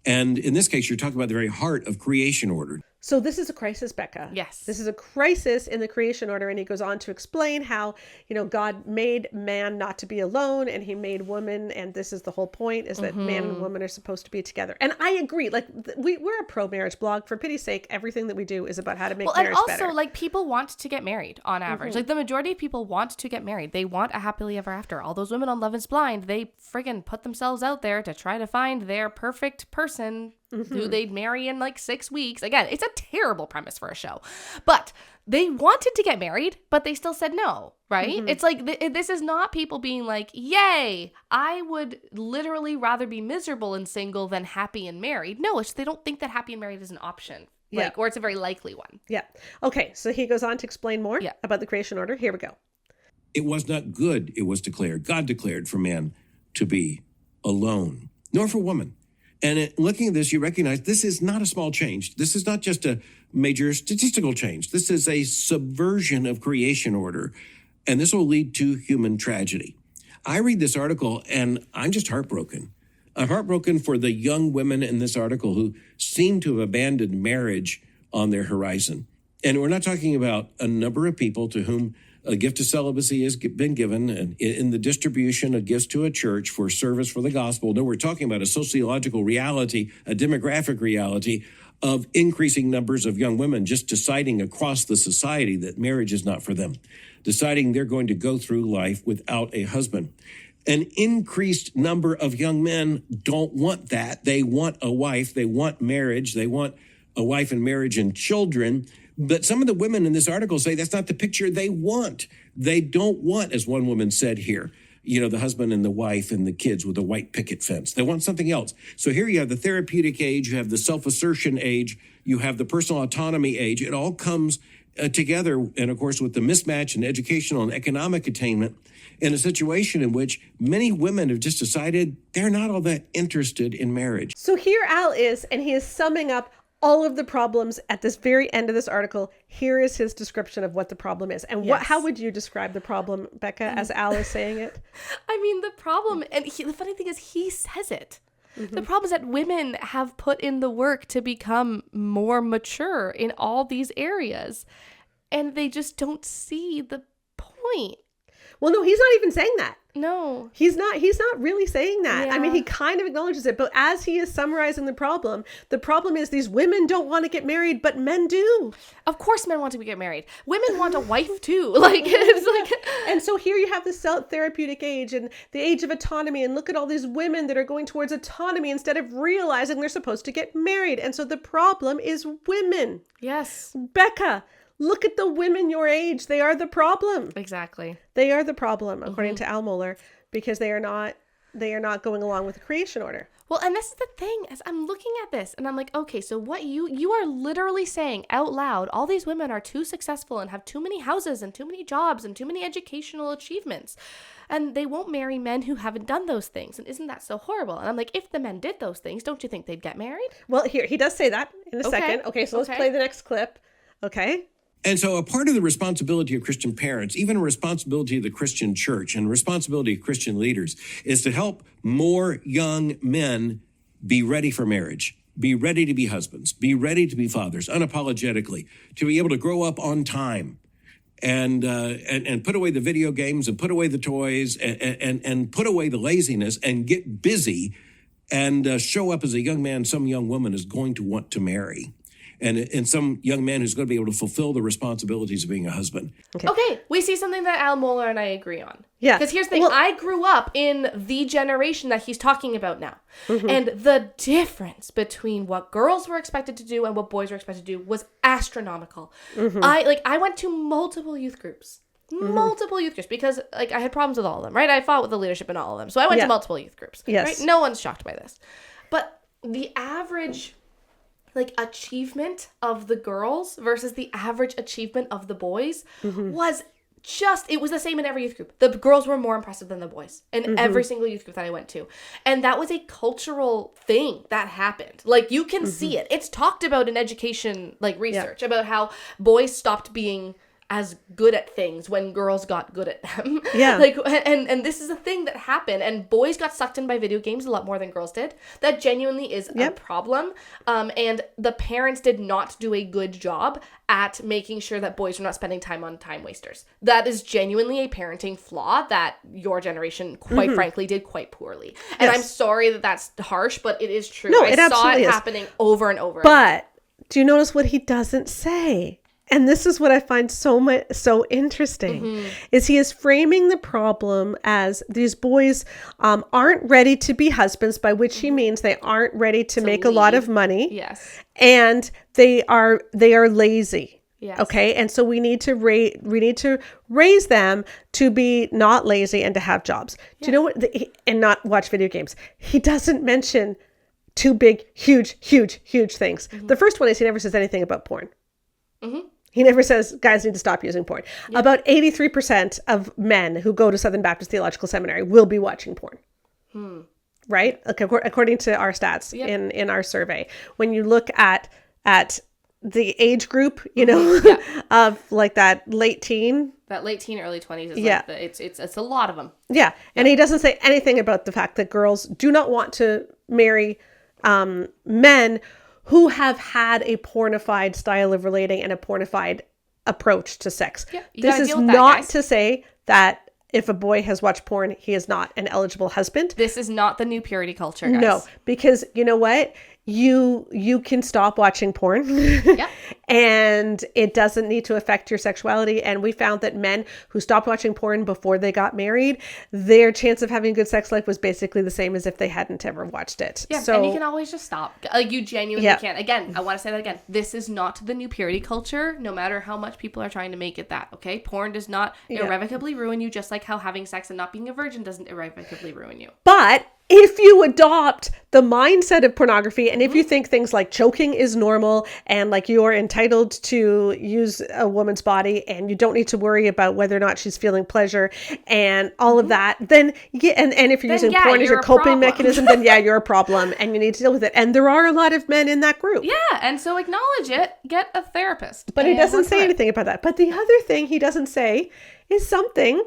And in this case, you're talking about the very heart of creation order. So this is a crisis, Becca. Yes. This is a crisis in the creation order. And he goes on to explain how, you know, God made man not to be alone, and he made woman. And this is the whole point, is that man and woman are supposed to be together. And I agree. Like, we're a pro-marriage blog. For pity's sake, everything that we do is about how to make marriage better. And also, like, people want to get married on average. Like, the majority of people want to get married. They want a happily ever after. All those women on Love is Blind, they friggin' put themselves out there to try to find their perfect person who they'd marry in like 6 weeks. Again, it's a terrible premise for a show. But they wanted to get married, but they still said no, right? It's like, this is not people being like, yay, I would literally rather be miserable and single than happy and married. No, it's they don't think that happy and married is an option. Like, or it's a very likely one. Yeah. Okay, so he goes on to explain more about the creation order. Here we go. It was not good, it was declared. God declared for man to be alone, nor for woman. And looking at this, you recognize this is not a small change. This is not just a major statistical change. This is a subversion of creation order, and this will lead to human tragedy. I read this article, and I'm just heartbroken. I'm heartbroken for the young women in this article who seem to have abandoned marriage on their horizon. And we're not talking about a number of people to whom a gift of celibacy has been given in the distribution of gifts to a church for service for the gospel. No, we're talking about a sociological reality, a demographic reality of increasing numbers of young women just deciding across the society that marriage is not for them, deciding they're going to go through life without a husband. An increased number of young men don't want that. They want a wife. They want marriage. They want a wife and marriage and children. But some of the women in this article say that's not the picture they want. They don't want, as one woman said here, the husband and the wife and the kids with a white picket fence. They want something else. So here you have the therapeutic age, you have the self-assertion age, you have the personal autonomy age. It all comes together, and of course, with the mismatch in educational and economic attainment, in a situation in which many women have just decided they're not all that interested in marriage. So here Al is, and he is summing up all of the problems at this very end of this article. Here is his description of what the problem is. And how would you describe the problem, Becca, as Al is saying it? I mean, the problem, and the funny thing is he says it. The problem is that women have put in the work to become more mature in all these areas, and they just don't see the point. Well, no, he's not even saying that. No. He's not really saying that. Yeah. I mean, he kind of acknowledges it, but as he is summarizing the problem is these women don't want to get married, but men do. Of course men want to get married. Women want a wife too. It's like And so here you have the therapeutic age and the age of autonomy, and look at all these women that are going towards autonomy instead of realizing they're supposed to get married. And so the problem is women. Yes. Becca, look at the women your age. They are the problem. Exactly. They are the problem, according to Al Mohler, because they are not going along with the creation order. Well, and this is the thing, as I'm looking at this and I'm like, okay, so what you are literally saying out loud, all these women are too successful and have too many houses and too many jobs and too many educational achievements. And they won't marry men who haven't done those things. And isn't that so horrible? And I'm like, if the men did those things, don't you think they'd get married? Well, here, he does say that in a second. Okay, so let's play the next clip. Okay. And so a part of the responsibility of Christian parents, even a responsibility of the Christian church and responsibility of Christian leaders, is to help more young men be ready for marriage, be ready to be husbands, be ready to be fathers, unapologetically, to be able to grow up on time and put away the video games and put away the toys and put away the laziness and get busy and show up as a young man some young woman is going to want to marry. And some young man who's going to be able to fulfill the responsibilities of being a husband. Okay, we see something that Al Mohler and I agree on. Yeah. Because here's the thing, I grew up in the generation that he's talking about now. And the difference between what girls were expected to do and what boys were expected to do was astronomical. I went to multiple youth groups. Because I had problems with all of them, right? I fought with the leadership in all of them. So I went to multiple youth groups. Yes. Right? No one's shocked by this. But the average achievement of the girls versus the average achievement of the boys was it was the same in every youth group. The girls were more impressive than the boys in every single youth group that I went to. And that was a cultural thing that happened. You can see it. It's talked about in education, research about how boys stopped being as good at things when girls got good at them. Yeah. And this is a thing that happened, and boys got sucked in by video games a lot more than girls did. That genuinely is a problem. And the parents did not do a good job at making sure that boys were not spending time on time wasters. That is genuinely a parenting flaw that your generation, quite frankly, did quite poorly. And I'm sorry that that's harsh, but it is true. No, I saw it happening over and over. But do you notice what he doesn't say? And this is what I find so interesting, is he is framing the problem as these boys aren't ready to be husbands, by which he means they aren't ready to make a lot of money. Yes. And they are lazy. Yes. Okay. And so we need to raise them to be not lazy and to have jobs. Do you know what? And not watch video games. He doesn't mention two big, huge things. The first one is he never says anything about porn. He never says guys need to stop using porn. Yep. About 83% of men who go to Southern Baptist Theological Seminary will be watching porn. Right? Okay, according to our stats in our survey. When you look at the age group, you know, of like that late teen. That late teen, early 20s is like it's a lot of them. Yeah. And he doesn't say anything about the fact that girls do not want to marry men who have had a pornified style of relating and a pornified approach to sex. Yeah, this is not to say that if a boy has watched porn, he is not an eligible husband. This is not the new purity culture, guys. No, because you know what? You can stop watching porn and it doesn't need to affect your sexuality. And we found that men who stopped watching porn before they got married, their chance of having a good sex life was basically the same as if they hadn't ever watched it. Yeah, so, and you can always just stop. Like you genuinely can. Again, I want to say that again. This is not the new purity culture, no matter how much people are trying to make it that, okay? Porn does not irrevocably ruin you, just like how having sex and not being a virgin doesn't irrevocably ruin you. But if you adopt the mindset of pornography, and if you think things like choking is normal and like you're entitled to use a woman's body and you don't need to worry about whether or not she's feeling pleasure and all of that, then and if you're using porn as your coping mechanism, then you're a problem and you need to deal with it. And there are a lot of men in that group. Yeah, and so acknowledge it, get a therapist. But he doesn't say anything about that. But the other thing he doesn't say is something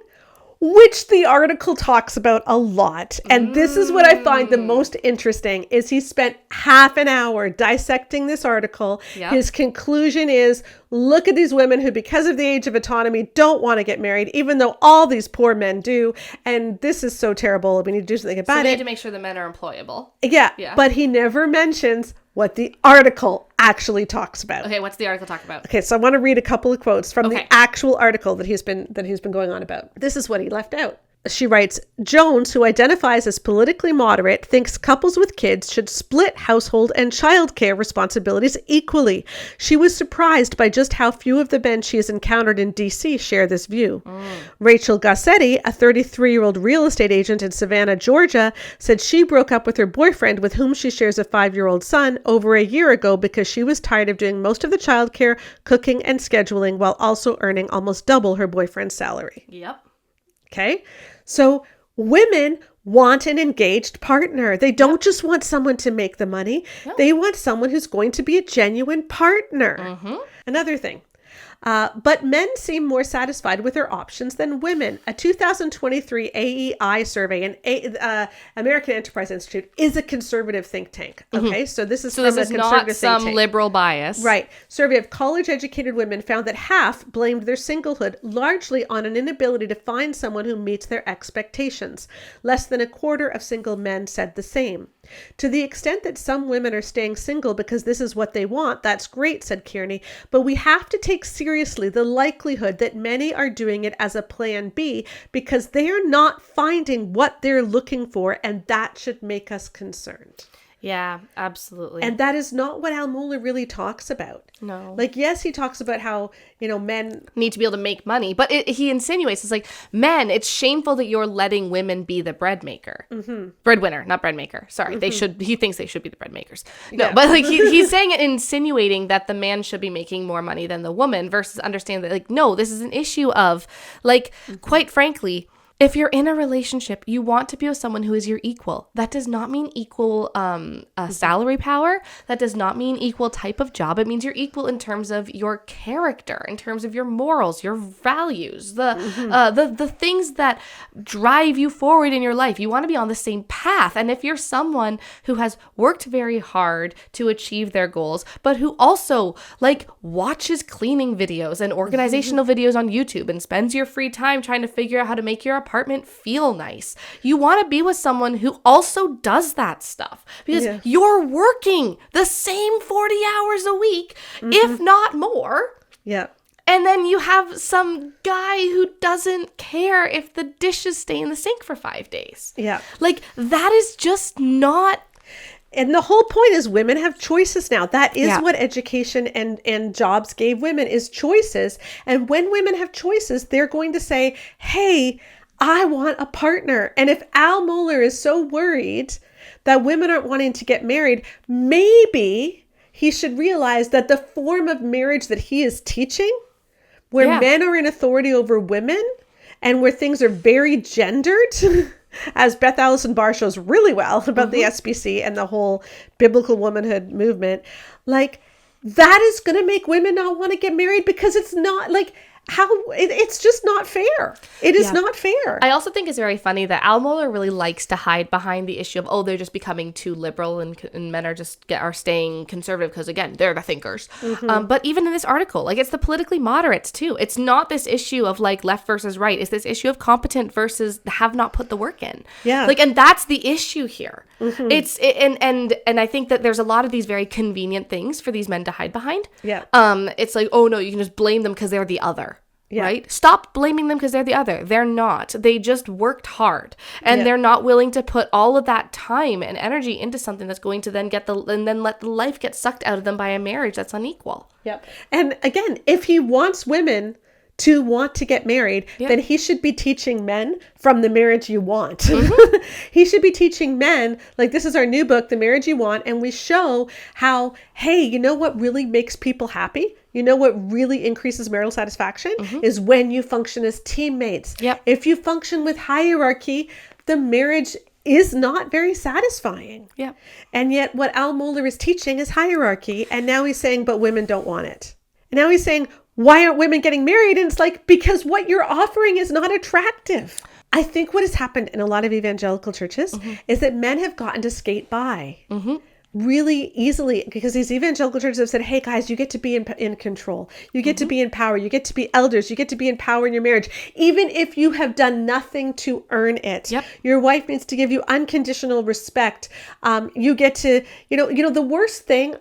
which the article talks about a lot. And this is what I find the most interesting, is he spent half an hour dissecting this article. Yep. His conclusion is, look at these women who, because of the age of autonomy, don't want to get married, even though all these poor men do. And this is so terrible. We need to do something about it. So we need to make sure the men are employable. Yeah. But he never mentions what the article actually talks about. Okay, what's the article talk about? Okay, so I want to read a couple of quotes from the actual article that he's been going on about. This is what he left out. She writes, Jones, who identifies as politically moderate, thinks couples with kids should split household and childcare responsibilities equally. She was surprised by just how few of the men she has encountered in D.C. share this view. Rachel Gassetti, a 33-year-old real estate agent in Savannah, Georgia, said she broke up with her boyfriend, with whom she shares a 5-year-old son, over a year ago because she was tired of doing most of the childcare, cooking, and scheduling while also earning almost double her boyfriend's salary. Yep. Okay. So women want an engaged partner. They don't just want someone to make the money. Yep. They want someone who's going to be a genuine partner. Another thing. But men seem more satisfied with their options than women. A 2023 AEI survey, and American Enterprise Institute is a conservative think tank. Okay, so this is from a conservative not think tank. Some liberal bias, right? Survey of college-educated women found that half blamed their singlehood largely on an inability to find someone who meets their expectations. Less than a quarter of single men said the same. To the extent that some women are staying single because this is what they want, that's great, said Kearney, but we have to take seriously the likelihood that many are doing it as a plan B because they are not finding what they're looking for, and that should make us concerned. Yeah, absolutely. And that is not what Al Mohler really talks about. No. Like, yes, he talks about how, men need to be able to make money, but he insinuates, it's like, men, it's shameful that you're letting women be the bread maker. Breadwinner, not bread maker. Sorry. He thinks they should be the bread makers. No, but like he's saying it, insinuating that the man should be making more money than the woman, versus understanding that, like, no, this is an issue of, like, quite frankly, if you're in a relationship, you want to be with someone who is your equal. That does not mean equal salary power. That does not mean equal type of job. It means you're equal in terms of your character, in terms of your morals, your values, the things that drive you forward in your life. You want to be on the same path. And if you're someone who has worked very hard to achieve their goals, but who also like watches cleaning videos and organizational videos on YouTube and spends your free time trying to figure out how to make your apartment feel nice. You want to be with someone who also does that stuff, because you're working the same 40 hours a week, if not more. Yeah. And then you have some guy who doesn't care if the dishes stay in the sink for 5 days. Yeah. Like, that is just not... And the whole point is women have choices now. That is what education and jobs gave women, is choices. And when women have choices, they're going to say, hey, I want a partner. And if Al Mohler is so worried that women aren't wanting to get married, maybe he should realize that the form of marriage that he is teaching, where men are in authority over women and where things are very gendered, as Beth Allison Barr shows really well about the SBC and the whole biblical womanhood movement, like, that is going to make women not want to get married, because it's not like... it's just not fair. It is not fair. I also think it's very funny that Al Mohler really likes to hide behind the issue of, oh, they're just becoming too liberal and men are staying conservative because, again, they're the thinkers. But even in this article, like, it's the politically moderates too. It's not this issue of like left versus right. It's this issue of competent versus have not put the work in. Yeah. Like, and that's the issue here. And I think that there's a lot of these very convenient things for these men to hide behind. Yeah. It's like, oh no, you can just blame them because they're the other. Yeah. Right? Stop blaming them because they're the other. They're not. They just worked hard, and they're not willing to put all of that time and energy into something that's going to then let the life get sucked out of them by a marriage that's unequal. Yep. And again, if he wants women to want to get married, then he should be teaching men from the marriage you want. He should be teaching men, like, this is our new book, The Marriage You Want, and we show how, hey, you know what really makes people happy? You know what really increases marital satisfaction is when you function as teammates. Yep. If you function with hierarchy, the marriage is not very satisfying. Yeah. And yet what Al Mohler is teaching is hierarchy. And now he's saying, but women don't want it. And now he's saying, why aren't women getting married? And it's like, because what you're offering is not attractive. I think what has happened in a lot of evangelical churches is that men have gotten to skate by really easily, because these evangelical churches have said, hey guys, you get to be in control. You get to be in power. You get to be elders. You get to be in power in your marriage, even if you have done nothing to earn it. Yep. Your wife needs to give you unconditional respect. You get to, the worst thing,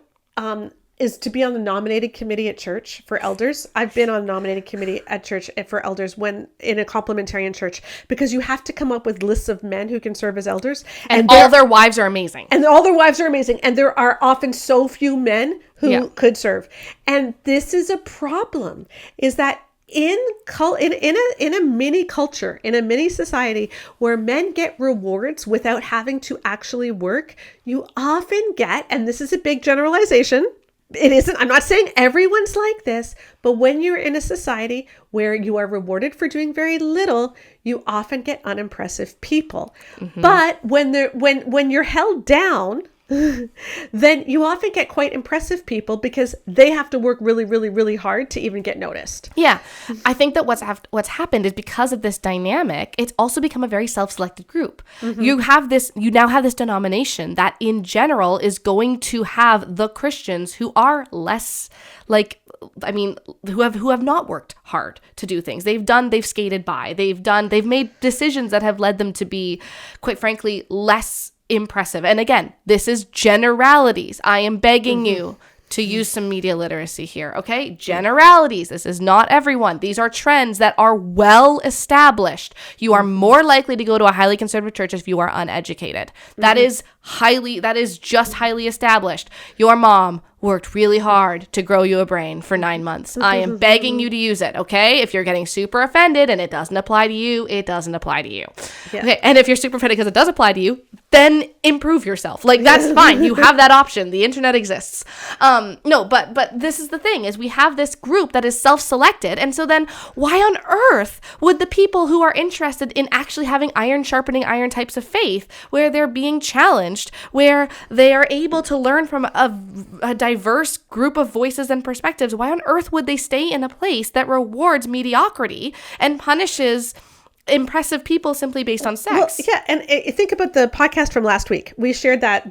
is to be on the nominated committee at church for elders. I've been on a nominated committee at church for elders when in a complementarian church, because you have to come up with lists of men who can serve as elders. And all their wives are amazing. And all their wives are amazing. And there are often so few men who could serve. And this is a problem, is that in a mini culture, in a mini society where men get rewards without having to actually work, you often get, and this is a big generalization, it isn't, I'm not saying everyone's like this, but when you're in a society where you are rewarded for doing very little, you often get unimpressive people. But when you're held down, then you often get quite impressive people, because they have to work really, really, really hard to even get noticed. Yeah. I think that what's happened is, because of this dynamic, it's also become a very self-selected group. You now have this denomination that in general is going to have the Christians who are less who have not worked hard to do things. They've skated by. They've made decisions that have led them to be, quite frankly, less impressive. And again, this is generalities. I am begging you to use some media literacy here, okay? Generalities. This is not everyone. These are trends that are well established. You are more likely to go to a highly conservative church if you are uneducated. That is just highly established. Your mom worked really hard to grow you a brain for 9 months. I am begging you to use it, okay? If you're getting super offended and it doesn't apply to you, it doesn't apply to you. Yeah. Okay, and if you're super offended because it does apply to you, then improve yourself. Like, that's fine. You have that option. The internet exists. But this is the thing, is we have this group that is self-selected. And so then why on earth would the people who are interested in actually having iron sharpening iron types of faith, where they're being challenged, where they are able to learn from a diverse group of voices and perspectives, why on earth would they stay in a place that rewards mediocrity and punishes impressive people simply based on sex. Well, yeah, and think about the podcast from last week. We shared that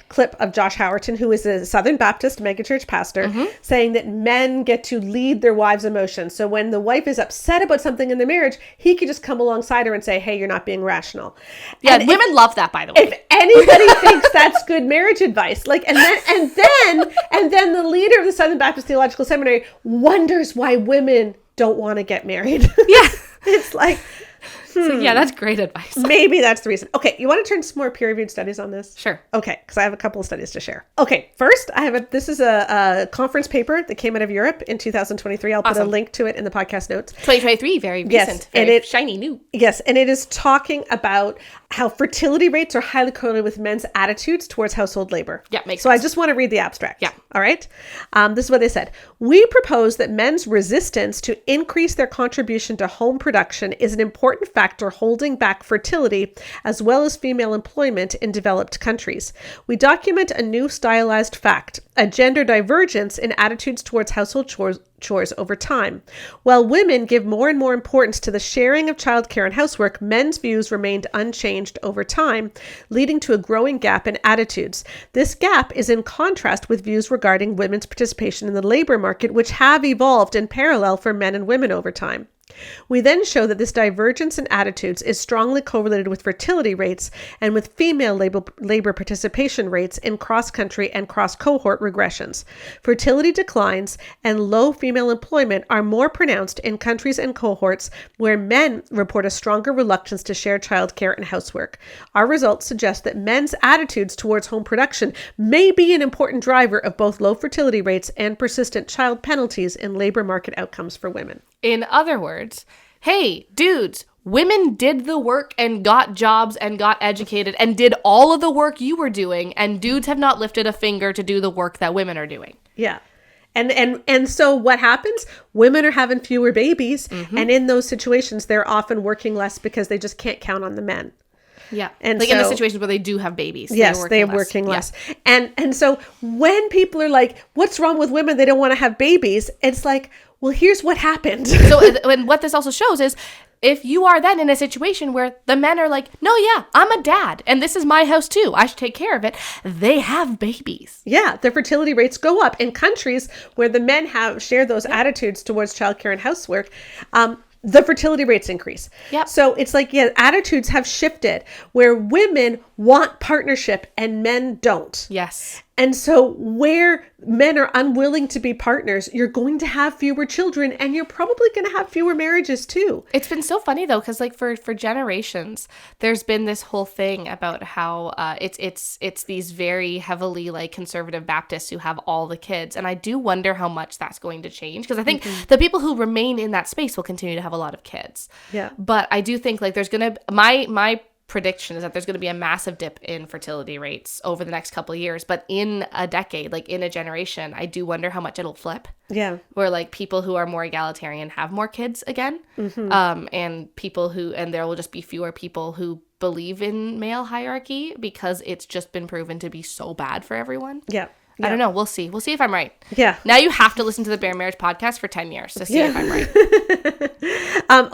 clip of Josh Howerton, who is a Southern Baptist megachurch pastor, saying that men get to lead their wives' emotions. So when the wife is upset about something in the marriage, he could just come alongside her and say, hey, you're not being rational. Yeah, and women love that, by the way. If anybody thinks that's good marriage advice, like, and then the leader of the Southern Baptist Theological Seminary wonders why women don't want to get married. Yeah. It's like, So yeah, that's great advice. Maybe that's the reason. Okay, you want to turn to some more peer-reviewed studies on this? Sure. Okay, because I have a couple of studies to share. Okay, first, this is a conference paper that came out of Europe in 2023. I'll put a link to it in the podcast notes. 2023, very recent, very shiny new. Yes, and it is talking about how fertility rates are highly correlated with men's attitudes towards household labor. Yeah, makes sense. So I just want to read the abstract. Yeah. All right. This is what they said. We propose that men's resistance to increase their contribution to home production is an important factor holding back fertility as well as female employment in developed countries. We document a new stylized fact, a gender divergence in attitudes towards household chores over time. While women give more and more importance to the sharing of childcare and housework, men's views remained unchanged over time, leading to a growing gap in attitudes. This gap is in contrast with views regarding women's participation in the labor market, which have evolved in parallel for men and women over time. We then show that this divergence in attitudes is strongly correlated with fertility rates and with female labor participation rates in cross-country and cross-cohort regressions. Fertility declines and low female employment are more pronounced in countries and cohorts where men report a stronger reluctance to share childcare and housework. Our results suggest that men's attitudes towards home production may be an important driver of both low fertility rates and persistent child penalties in labor market outcomes for women. In other words, hey, dudes, women did the work and got jobs and got educated and did all of the work you were doing, and dudes have not lifted a finger to do the work that women are doing. Yeah. And so what happens? Women are having fewer babies, and in those situations, they're often working less because they just can't count on the men. Yeah. And like so, in the situations where they do have babies. Yes, they're working less. Yeah. And so when people are like, what's wrong with women? They don't want to have babies. It's like, well, here's what happened. So and what this also shows is if you are then in a situation where the men are like, no, yeah, I'm a dad and this is my house too, I should take care of it, they have babies. Yeah, the fertility rates go up in countries where the men share those attitudes towards childcare and housework. The fertility rates increase. Yep. So it's like, yeah, attitudes have shifted where women want partnership and men don't. Yes. And so where men are unwilling to be partners, you're going to have fewer children and you're probably going to have fewer marriages too. It's been so funny though, because like for generations, there's been this whole thing about how it's these very heavily like conservative Baptists who have all the kids. And I do wonder how much that's going to change, because I think the people who remain in that space will continue to have a lot of kids. Yeah. But I do think like there's going to, my prediction is that there's going to be a massive dip in fertility rates over the next couple of years, but in a decade, like in a generation, I do wonder how much it'll flip. Yeah. Where like people who are more egalitarian have more kids again. And people and there will just be fewer people who believe in male hierarchy because it's just been proven to be so bad for everyone. Yeah. I don't know. We'll see. We'll see if I'm right. Yeah. Now you have to listen to the Bare Marriage podcast for 10 years to see if I'm right.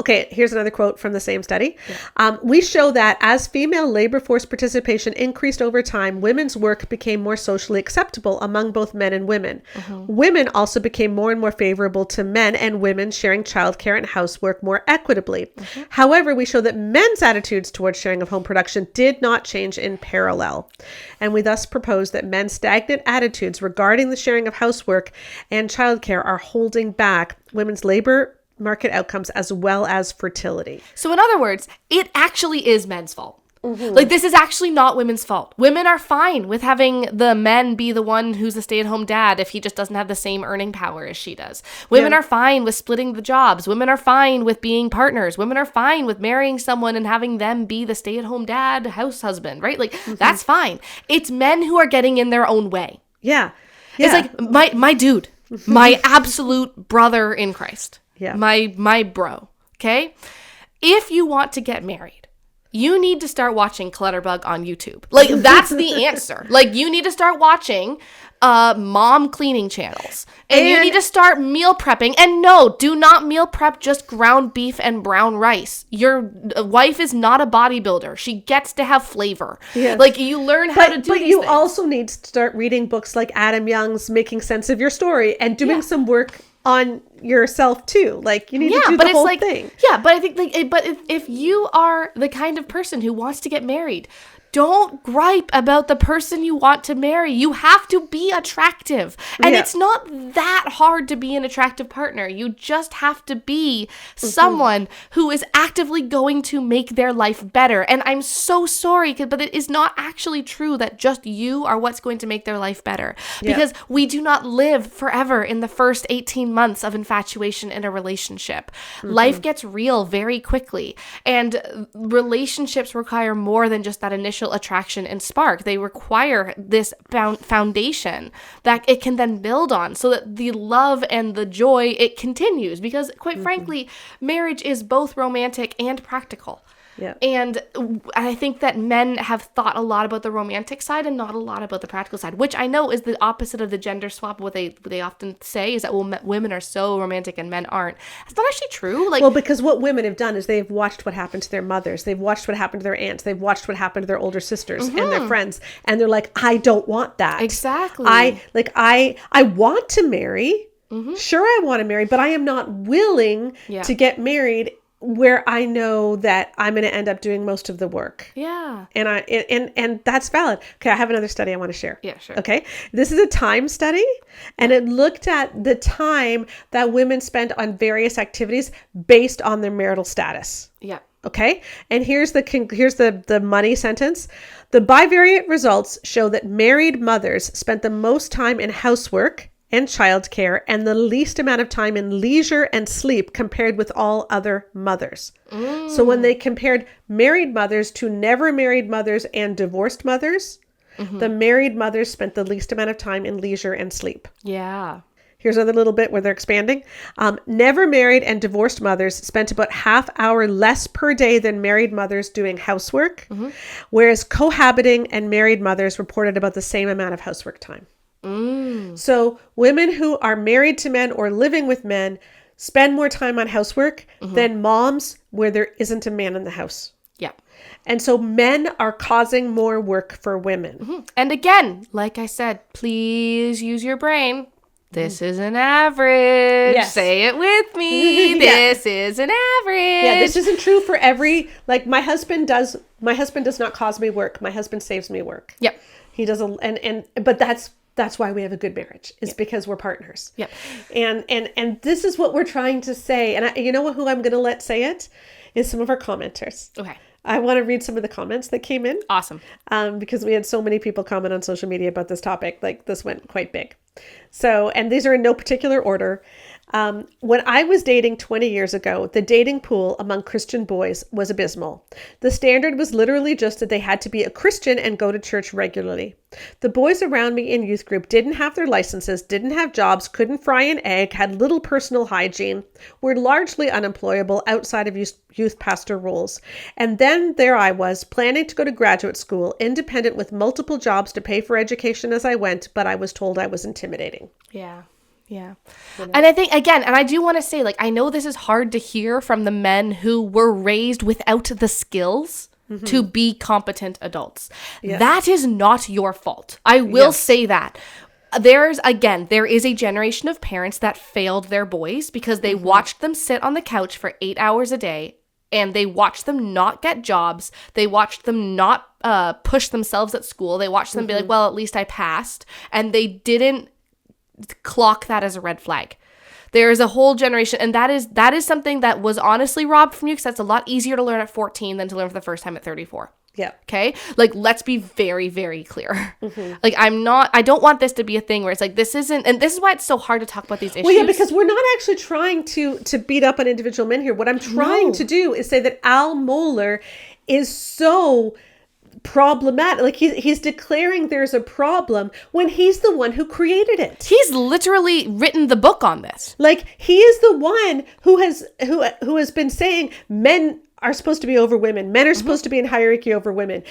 Okay. Here's another quote from the same study. Yeah. We show that as female labor force participation increased over time, women's work became more socially acceptable among both men and women. Women also became more and more favorable to men and women sharing childcare and housework more equitably. However, we show that men's attitudes towards sharing of home production did not change in parallel. And we thus propose that men's stagnant attitudes regarding the sharing of housework and childcare are holding back women's labor market outcomes as well as fertility. So in other words, it actually is men's fault. Like this is actually not women's fault. Women are fine with having the men be the one who's a stay-at-home dad if he just doesn't have the same earning power as she does. Women are fine with splitting the jobs. Women are fine with being partners. Women are fine with marrying someone and having them be the stay-at-home dad, house husband, right? Like that's fine. It's men who are getting in their own way. Yeah. It's like my dude, my absolute brother in Christ. Yeah. My bro. Okay. If you want to get married, you need to start watching Clutterbug on YouTube. Like, that's the answer. Like, you need to start watching mom cleaning channels. And you need to start meal prepping. And no, do not meal prep just ground beef and brown rice. Your wife is not a bodybuilder. She gets to have flavor. Yes. Like, you learn how to do But these you things. also need to start reading books like Adam Young's Making Sense of Your Story and doing some work on yourself too. Like, you need to do the whole thing. Yeah, but I think if you are the kind of person who wants to get married, don't gripe about the person you want to marry. You have to be attractive. And it's not that hard to be an attractive partner. You just have to be someone who is actively going to make their life better. And I'm so sorry, but it is not actually true that just you are what's going to make their life better. Because we do not live forever in the first 18 months of infatuation in a relationship. Life gets real very quickly. And relationships require more than just that initial attraction and spark. They require this foundation that it can then build on, so that the love and the joy, it continues, because quite frankly, marriage is both romantic and practical. Yeah. And I think that men have thought a lot about the romantic side and not a lot about the practical side, which I know is the opposite of the gender swap. What they often say is that, well, women are so romantic and men aren't. That's not actually true. Like, well, because what women have done is they've watched what happened to their mothers. They've watched what happened to their aunts. They've watched what happened to their older sisters and their friends. And they're like, I don't want that. Exactly. I want to marry. Sure, I want to marry, but I am not willing to get married where I know that I'm going to end up doing most of the work. Yeah. And that's valid. Okay, I have another study I want to share. Yeah, sure. Okay. This is a time study, and it looked at the time that women spend on various activities based on their marital status. Yeah. Okay. And here's the money sentence. The bivariate results show that married mothers spent the most time in housework and childcare and the least amount of time in leisure and sleep compared with all other mothers. So when they compared married mothers to never married mothers and divorced mothers, the married mothers spent the least amount of time in leisure and sleep. Yeah. Here's another little bit where they're expanding. Never married and divorced mothers spent about half hour less per day than married mothers doing housework, whereas cohabiting and married mothers reported about the same amount of housework time. So women who are married to men or living with men spend more time on housework than moms where there isn't a man in the house. Yeah. And so men are causing more work for women. And again, like I said, please use your brain. This is an average. Yes. Say it with me. This is an average. Yeah, this isn't true for every, like my husband does not cause me work. My husband saves me work. Yep. He does but that's why we have a good marriage, is because we're partners. Yep. And this is what we're trying to say. And you know who I'm going to let say it is some of our commenters. Okay. I want to read some of the comments that came in. Awesome. Because we had so many people comment on social media about this topic. Like, this went quite big. So, and these are in no particular order. When I was dating 20 years ago, the dating pool among Christian boys was abysmal. The standard was literally just that they had to be a Christian and go to church regularly. The boys around me in youth group didn't have their licenses, didn't have jobs, couldn't fry an egg, had little personal hygiene, were largely unemployable outside of youth pastor roles. And then there I was, planning to go to graduate school, independent with multiple jobs to pay for education as I went, but I was told I was intimidating. Yeah. Yeah. You know? And I think, again, and I do want to say, like, I know this is hard to hear from the men who were raised without the skills to be competent adults. Yes. That is not your fault. I will say that. There is a generation of parents that failed their boys because they watched them sit on the couch for 8 hours a day, and they watched them not get jobs. They watched them not push themselves at school. They watched them be like, well, at least I passed. And they didn't clock that as a red flag. There is a whole generation, and that is something that was honestly robbed from you, because that's a lot easier to learn at 14 than to learn for the first time at 34. Yeah. Okay? Like, let's be very, very clear. Like, I don't want this to be a thing where it's like, this isn't, and this is why it's so hard to talk about these issues. Well, yeah, because we're not actually trying to beat up on individual men here. What I'm trying to do is say that Al Mohler is so problematic. Like, he's declaring there's a problem when he's the one who created it. He's literally written the book on this. Like, he is the one who has been saying men are supposed to be over women. Men are supposed to be in hierarchy over women.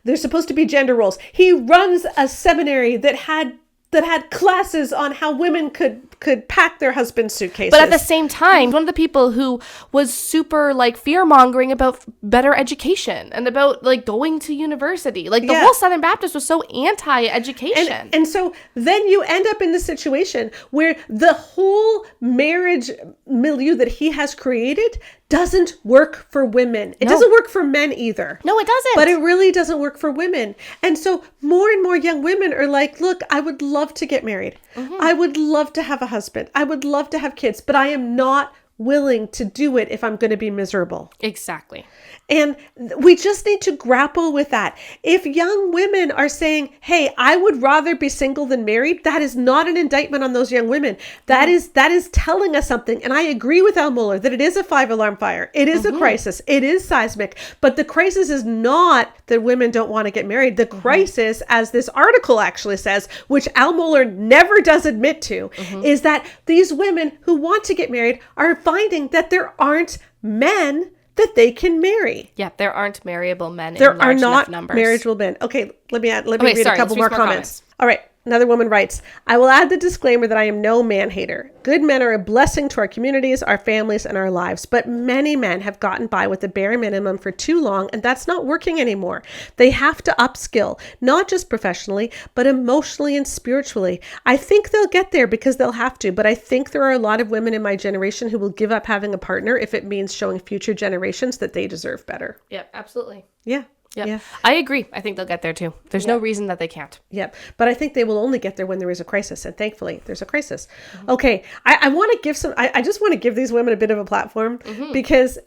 There's supposed to be gender roles. He runs a seminary that had classes on how women could pack their husband's suitcases. But at the same time, one of the people who was super like fear-mongering about better education and about like going to university. Like the whole Southern Baptist was so anti-education. And so then you end up in the situation where the whole marriage milieu that he has created doesn't work for women. It doesn't work for men either. No, it doesn't. But it really doesn't work for women. And so more and more young women are like, look, I would love to get married. I would love to have a husband. I would love to have kids, but I am not willing to do it if I'm going to be miserable. Exactly. And we just need to grapple with that. If young women are saying, hey, I would rather be single than married, that is not an indictment on those young women. That is telling us something. And I agree with Al Mohler that it is a 5-alarm fire. It is a crisis. It is seismic. But the crisis is not that women don't want to get married. The crisis, as this article actually says, which Al Mohler never does admit to, is that these women who want to get married are finding that there aren't men that they can marry. Yeah, there aren't marryable men there in large are not enough numbers. marriageable men. Okay, let me read a couple more comments. comments. All right. Another woman writes, I will add the disclaimer that I am no man hater. Good men are a blessing to our communities, our families, and our lives. But many men have gotten by with the bare minimum for too long, and that's not working anymore. They have to upskill, not just professionally, but emotionally and spiritually. I think they'll get there because they'll have to, but I think there are a lot of women in my generation who will give up having a partner if it means showing future generations that they deserve better. Yeah, absolutely. Yeah. Yep. Yeah. I agree. I think they'll get there too. There's no reason that they can't. Yep. But I think they will only get there when there is a crisis. And thankfully, there's a crisis. Okay. I want to give I just want to give these women a bit of a platform because,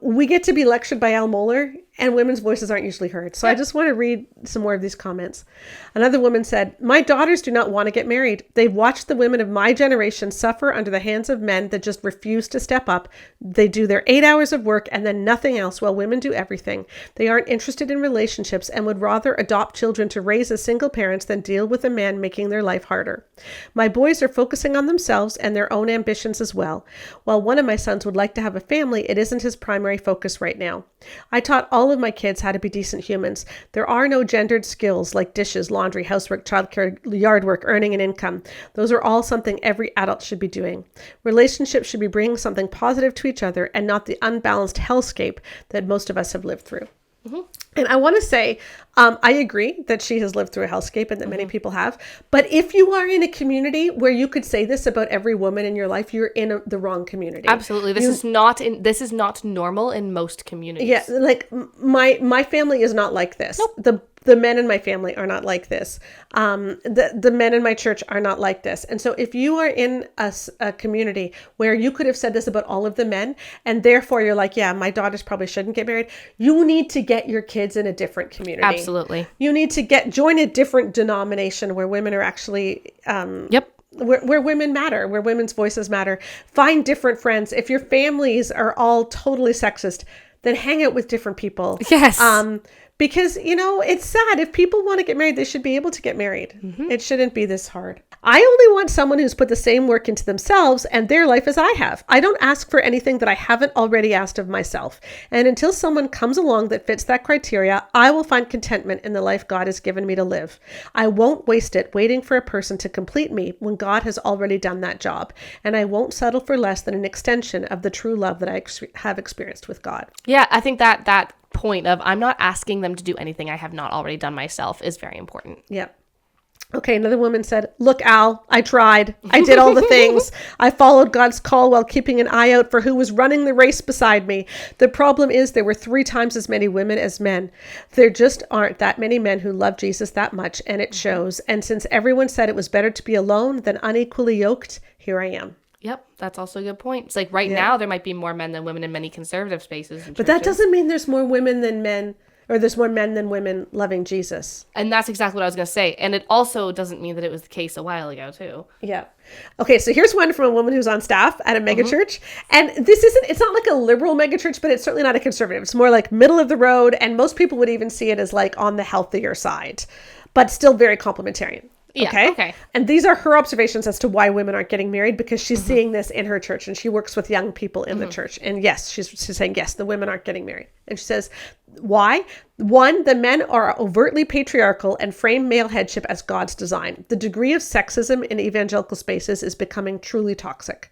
we get to be lectured by Al Mohler and women's voices aren't usually heard. So I just want to read some more of these comments. Another woman said, my daughters do not want to get married. They've watched the women of my generation suffer under the hands of men that just refuse to step up. They do their 8 hours of work and then nothing else while women do everything. They aren't interested in relationships and would rather adopt children to raise as single parents than deal with a man making their life harder. My boys are focusing on themselves and their own ambitions as well. While one of my sons would like to have a family, it isn't his primary focus right now. I taught all of my kids how to be decent humans. There are no gendered skills like dishes, laundry, housework, childcare, yard work, earning an income. Those are all something every adult should be doing. Relationships should be bringing something positive to each other and not the unbalanced hellscape that most of us have lived through. And I want to say, I agree that she has lived through a hellscape and that many people have. But if you are in a community where you could say this about every woman in your life, you're in the wrong community. Absolutely. This is not normal in most communities. Yeah. Like my family is not like this. Nope. The men in my family are not like this. The men in my church are not like this. And so if you are in a community where you could have said this about all of the men, and therefore you're like, yeah, my daughters probably shouldn't get married, you need to get your kids in a different community. Absolutely. You need to join a different denomination where women are actually, where women matter, where women's voices matter. Find different friends. If your families are all totally sexist, then hang out with different people. Yes. Because, it's sad. If people want to get married, they should be able to get married. It shouldn't be this hard. I only want someone who's put the same work into themselves and their life as I have. I don't ask for anything that I haven't already asked of myself. And until someone comes along that fits that criteria, I will find contentment in the life God has given me to live. I won't waste it waiting for a person to complete me when God has already done that job. And I won't settle for less than an extension of the true love that I have experienced with God. Yeah, I think that point of I'm not asking them to do anything I have not already done myself is very important. Yep. Okay, another woman said, look, Al, I tried. I did all the things. I followed God's call while keeping an eye out for who was running the race beside me. The problem is there were 3 times as many women as men. There just aren't that many men who love Jesus that much, and it shows. And since everyone said it was better to be alone than unequally yoked, here I am. Yep, that's also a good point. It's like now there might be more men than women in many conservative spaces. But that doesn't mean there's more women than men, or there's more men than women loving Jesus. And that's exactly what I was going to say. And it also doesn't mean that it was the case a while ago, too. Yeah. Okay, so here's one from a woman who's on staff at a megachurch. And it's not like a liberal megachurch, but it's certainly not a conservative. It's more like middle of the road. And most people would even see it as like on the healthier side, but still very complementarian. Yeah, okay. And these are her observations as to why women aren't getting married, because she's seeing this in her church and she works with young people in the church. And yes, she's saying, yes, the women aren't getting married. And she says, why? One, the men are overtly patriarchal and frame male headship as God's design. The degree of sexism in evangelical spaces is becoming truly toxic.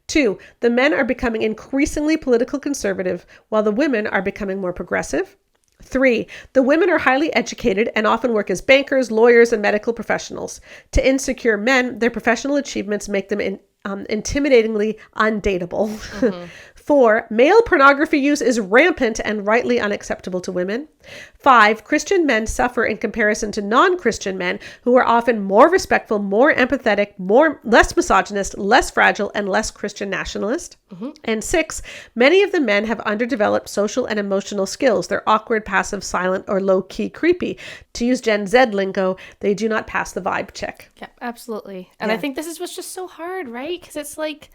2, the men are becoming increasingly political conservative while the women are becoming more progressive. 3, the women are highly educated and often work as bankers, lawyers, and medical professionals. To insecure men, their professional achievements make them intimidatingly undateable. 4, male pornography use is rampant and rightly unacceptable to women. 5, Christian men suffer in comparison to non-Christian men who are often more respectful, more empathetic, less misogynist, less fragile, and less Christian nationalist. And 6, many of the men have underdeveloped social and emotional skills. They're awkward, passive, silent, or low-key creepy. To use Gen Z lingo, they do not pass the vibe check. Yeah, absolutely. And I think this is what's just so hard, right? Because it's like,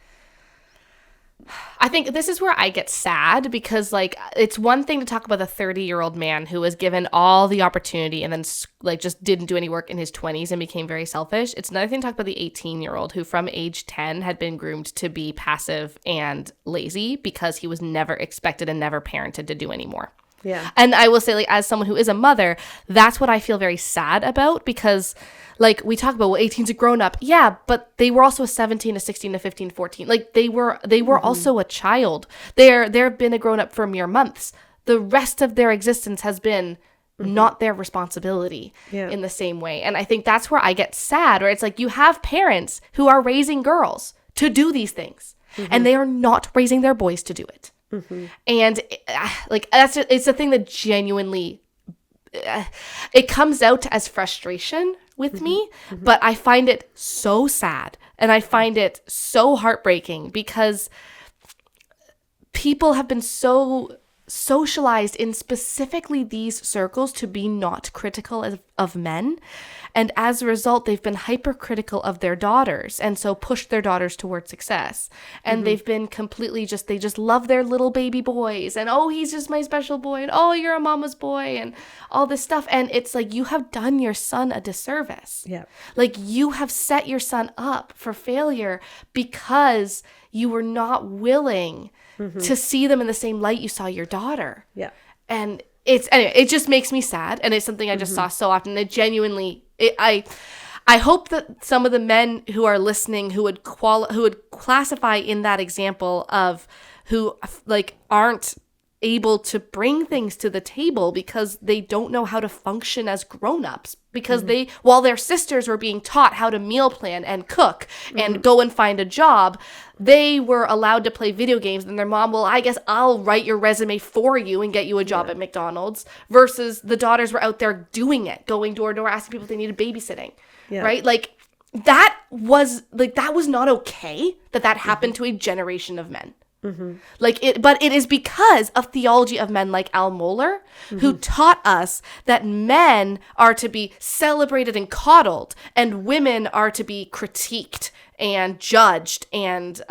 I think this is where I get sad, because like it's one thing to talk about a 30-year-old man who was given all the opportunity and then like just didn't do any work in his 20s and became very selfish. It's another thing to talk about the 18-year-old who from age 10 had been groomed to be passive and lazy because he was never expected and never parented to do any more. Yeah. And I will say, like, as someone who is a mother, that's what I feel very sad about, because like we talk about, well, 18's a grown up. Yeah, but they were also a 17, a 16, a 15, 14. Like they were also a child. They've been a grown up for mere months. The rest of their existence has been not their responsibility in the same way. And I think that's where I get sad, where it's like you have parents who are raising girls to do these things and they are not raising their boys to do it. And like it's a thing that genuinely it comes out as frustration with me, but I find it so sad and I find it so heartbreaking, because people have been so socialized in specifically these circles to be not critical of men. And as a result, they've been hypercritical of their daughters and so pushed their daughters towards success. And they've been completely they just love their little baby boys. And, oh, he's just my special boy. And, oh, you're a mama's boy and all this stuff. And it's like you have done your son a disservice. Yeah. Like you have set your son up for failure because you were not willing to see them in the same light you saw your daughter. Yeah. And it just makes me sad. And it's something I just saw so often. It genuinely, I hope that some of the men who are listening who would classify in that example of who like aren't able to bring things to the table because they don't know how to function as grown-ups, because while their sisters were being taught how to meal plan and cook and go and find a job, they were allowed to play video games, and their mom, well, I guess I'll write your resume for you and get you a job at McDonald's, versus the daughters were out there doing it, going door to door, asking people if they needed babysitting, right? Like that was not okay that happened to a generation of men. But it is because of theology of men like Al Mohler, who taught us that men are to be celebrated and coddled, and women are to be critiqued and judged, and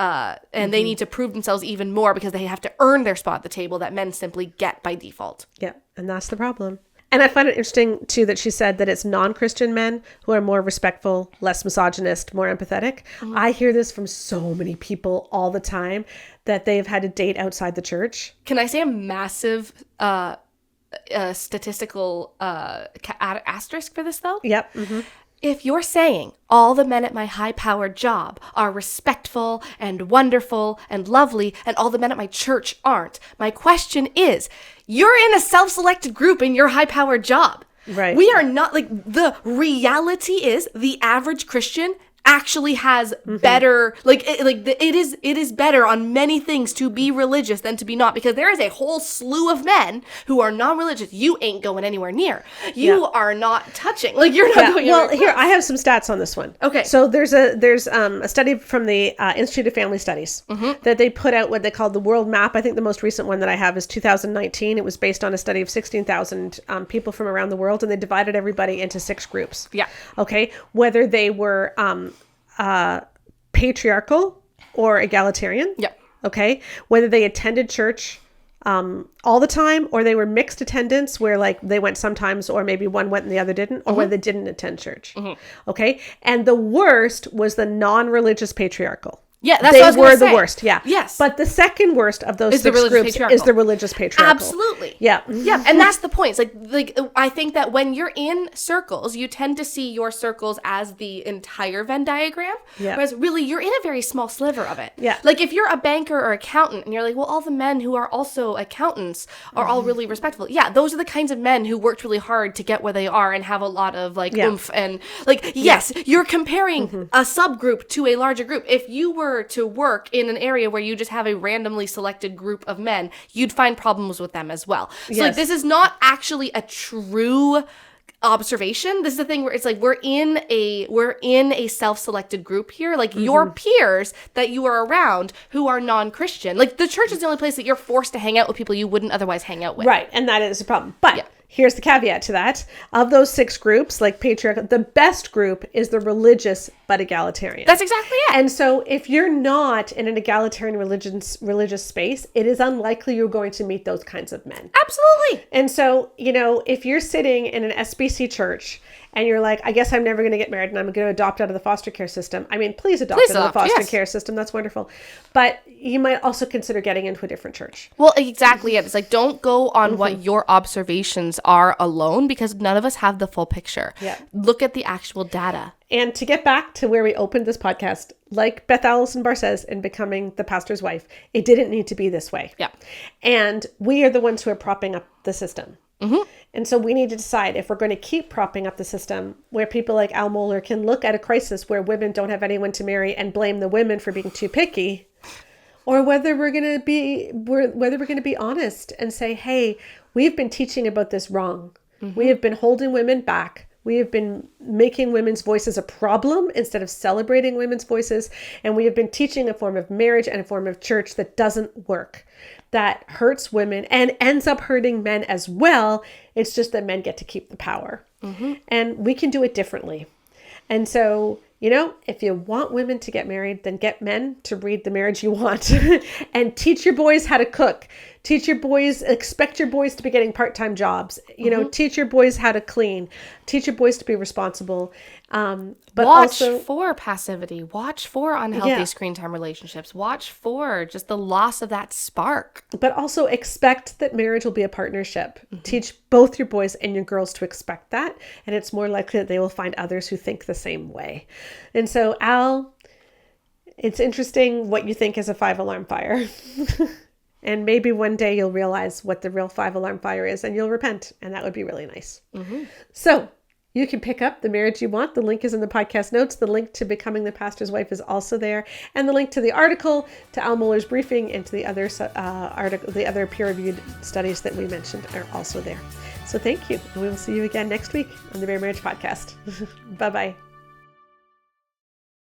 they need to prove themselves even more because they have to earn their spot at the table that men simply get by default. Yeah, and that's the problem. And I find it interesting, too, that she said that it's non-Christian men who are more respectful, less misogynist, more empathetic. I hear this from so many people all the time, that they've had to date outside the church. Can I say a massive statistical asterisk for this, though? Yep. If you're saying all the men at my high-powered job are respectful and wonderful and lovely, and all the men at my church aren't, my question is, you're in a self-selected group in your high-powered job. Right. We are not, like, the reality is the average Christian actually has better, it is better on many things to be religious than to be not, because there is a whole slew of men who are non-religious you ain't going anywhere near. You are not touching, like you're not going anywhere. Well, here I have some stats on this one. Okay. So there's a study from the Institute of Family Studies that they put out, what they called the World Map. I think the most recent one that I have is 2019. It was based on a study of 16,000 people from around the world, and they divided everybody into 6 groups. Yeah. Okay. Whether they were patriarchal or egalitarian. Yep. Okay. Whether they attended church all the time, or they were mixed attendance where like they went sometimes, or maybe one went and the other didn't, or where they didn't attend church. Okay. And the worst was the non-religious patriarchal. Yeah, that's they what I was were gonna the say. worst. Yeah. Yes. But the second worst of those Is the six religious groups patriarchal. is the religious patriarchal. Absolutely. Yeah. Yeah, and that's the point. It's like I think that when you're in circles, you tend to see your circles as the entire Venn diagram. Yeah. Whereas really you're in a very small sliver of it. Yeah. Like if you're a banker or accountant and you're like, well, all the men who are also accountants are all really respectful. Yeah, those are the kinds of men who worked really hard to get where they are and have a lot of like oomph and like yes, you're comparing a subgroup to a larger group. If you were to work in an area where you just have a randomly selected group of men, you'd find problems with them as well. So like this is not actually a true observation. This is the thing where it's like we're in a self-selected group here. Like your peers that you are around who are non-Christian. Like the church is the only place that you're forced to hang out with people you wouldn't otherwise hang out with. Right. And that is a problem. But here's the caveat to that. Of those six groups, like patriarchal, the best group is the religious but egalitarian. That's exactly it. And so if you're not in an egalitarian religious space, it is unlikely you're going to meet those kinds of men. Absolutely. And so, if you're sitting in an SBC church and you're like, I guess I'm never going to get married and I'm going to adopt out of the foster care system. I mean, please adopt out of the foster care system. That's wonderful. But you might also consider getting into a different church. Well, exactly it. It's like, don't go on what your observations are alone because none of us have the full picture. Yeah. Look at the actual data. And to get back to where we opened this podcast, like Beth Allison Barr says in Becoming the Pastor's Wife, it didn't need to be this way. Yeah. And we are the ones who are propping up the system. And so we need to decide if we're going to keep propping up the system where people like Al Mohler can look at a crisis where women don't have anyone to marry and blame the women for being too picky, or whether we're going to be honest and say, hey, we've been teaching about this wrong. We have been holding women back. We have been making women's voices a problem instead of celebrating women's voices. And we have been teaching a form of marriage and a form of church that doesn't work, that hurts women and ends up hurting men as well. It's just that men get to keep the power. And we can do it differently. And so, if you want women to get married, then get men to read The Marriage You Want and teach your boys how to cook. Expect your boys to be getting part-time jobs. Teach your boys how to clean. Teach your boys to be responsible. But watch also for passivity. Watch for unhealthy screen time relationships. Watch for just the loss of that spark. But also expect that marriage will be a partnership. Teach both your boys and your girls to expect that. And it's more likely that they will find others who think the same way. And so, Al, it's interesting what you think is a 5-alarm fire. And maybe one day you'll realize what the real 5-alarm fire is and you'll repent. And that would be really nice. So you can pick up The Marriage You Want. The link is in the podcast notes. The link to Becoming the Pastor's Wife is also there. And the link to the article, to Al Mohler's briefing, and to the other peer-reviewed studies that we mentioned are also there. So thank you. And we will see you again next week on the Bare Marriage Podcast. Bye-bye.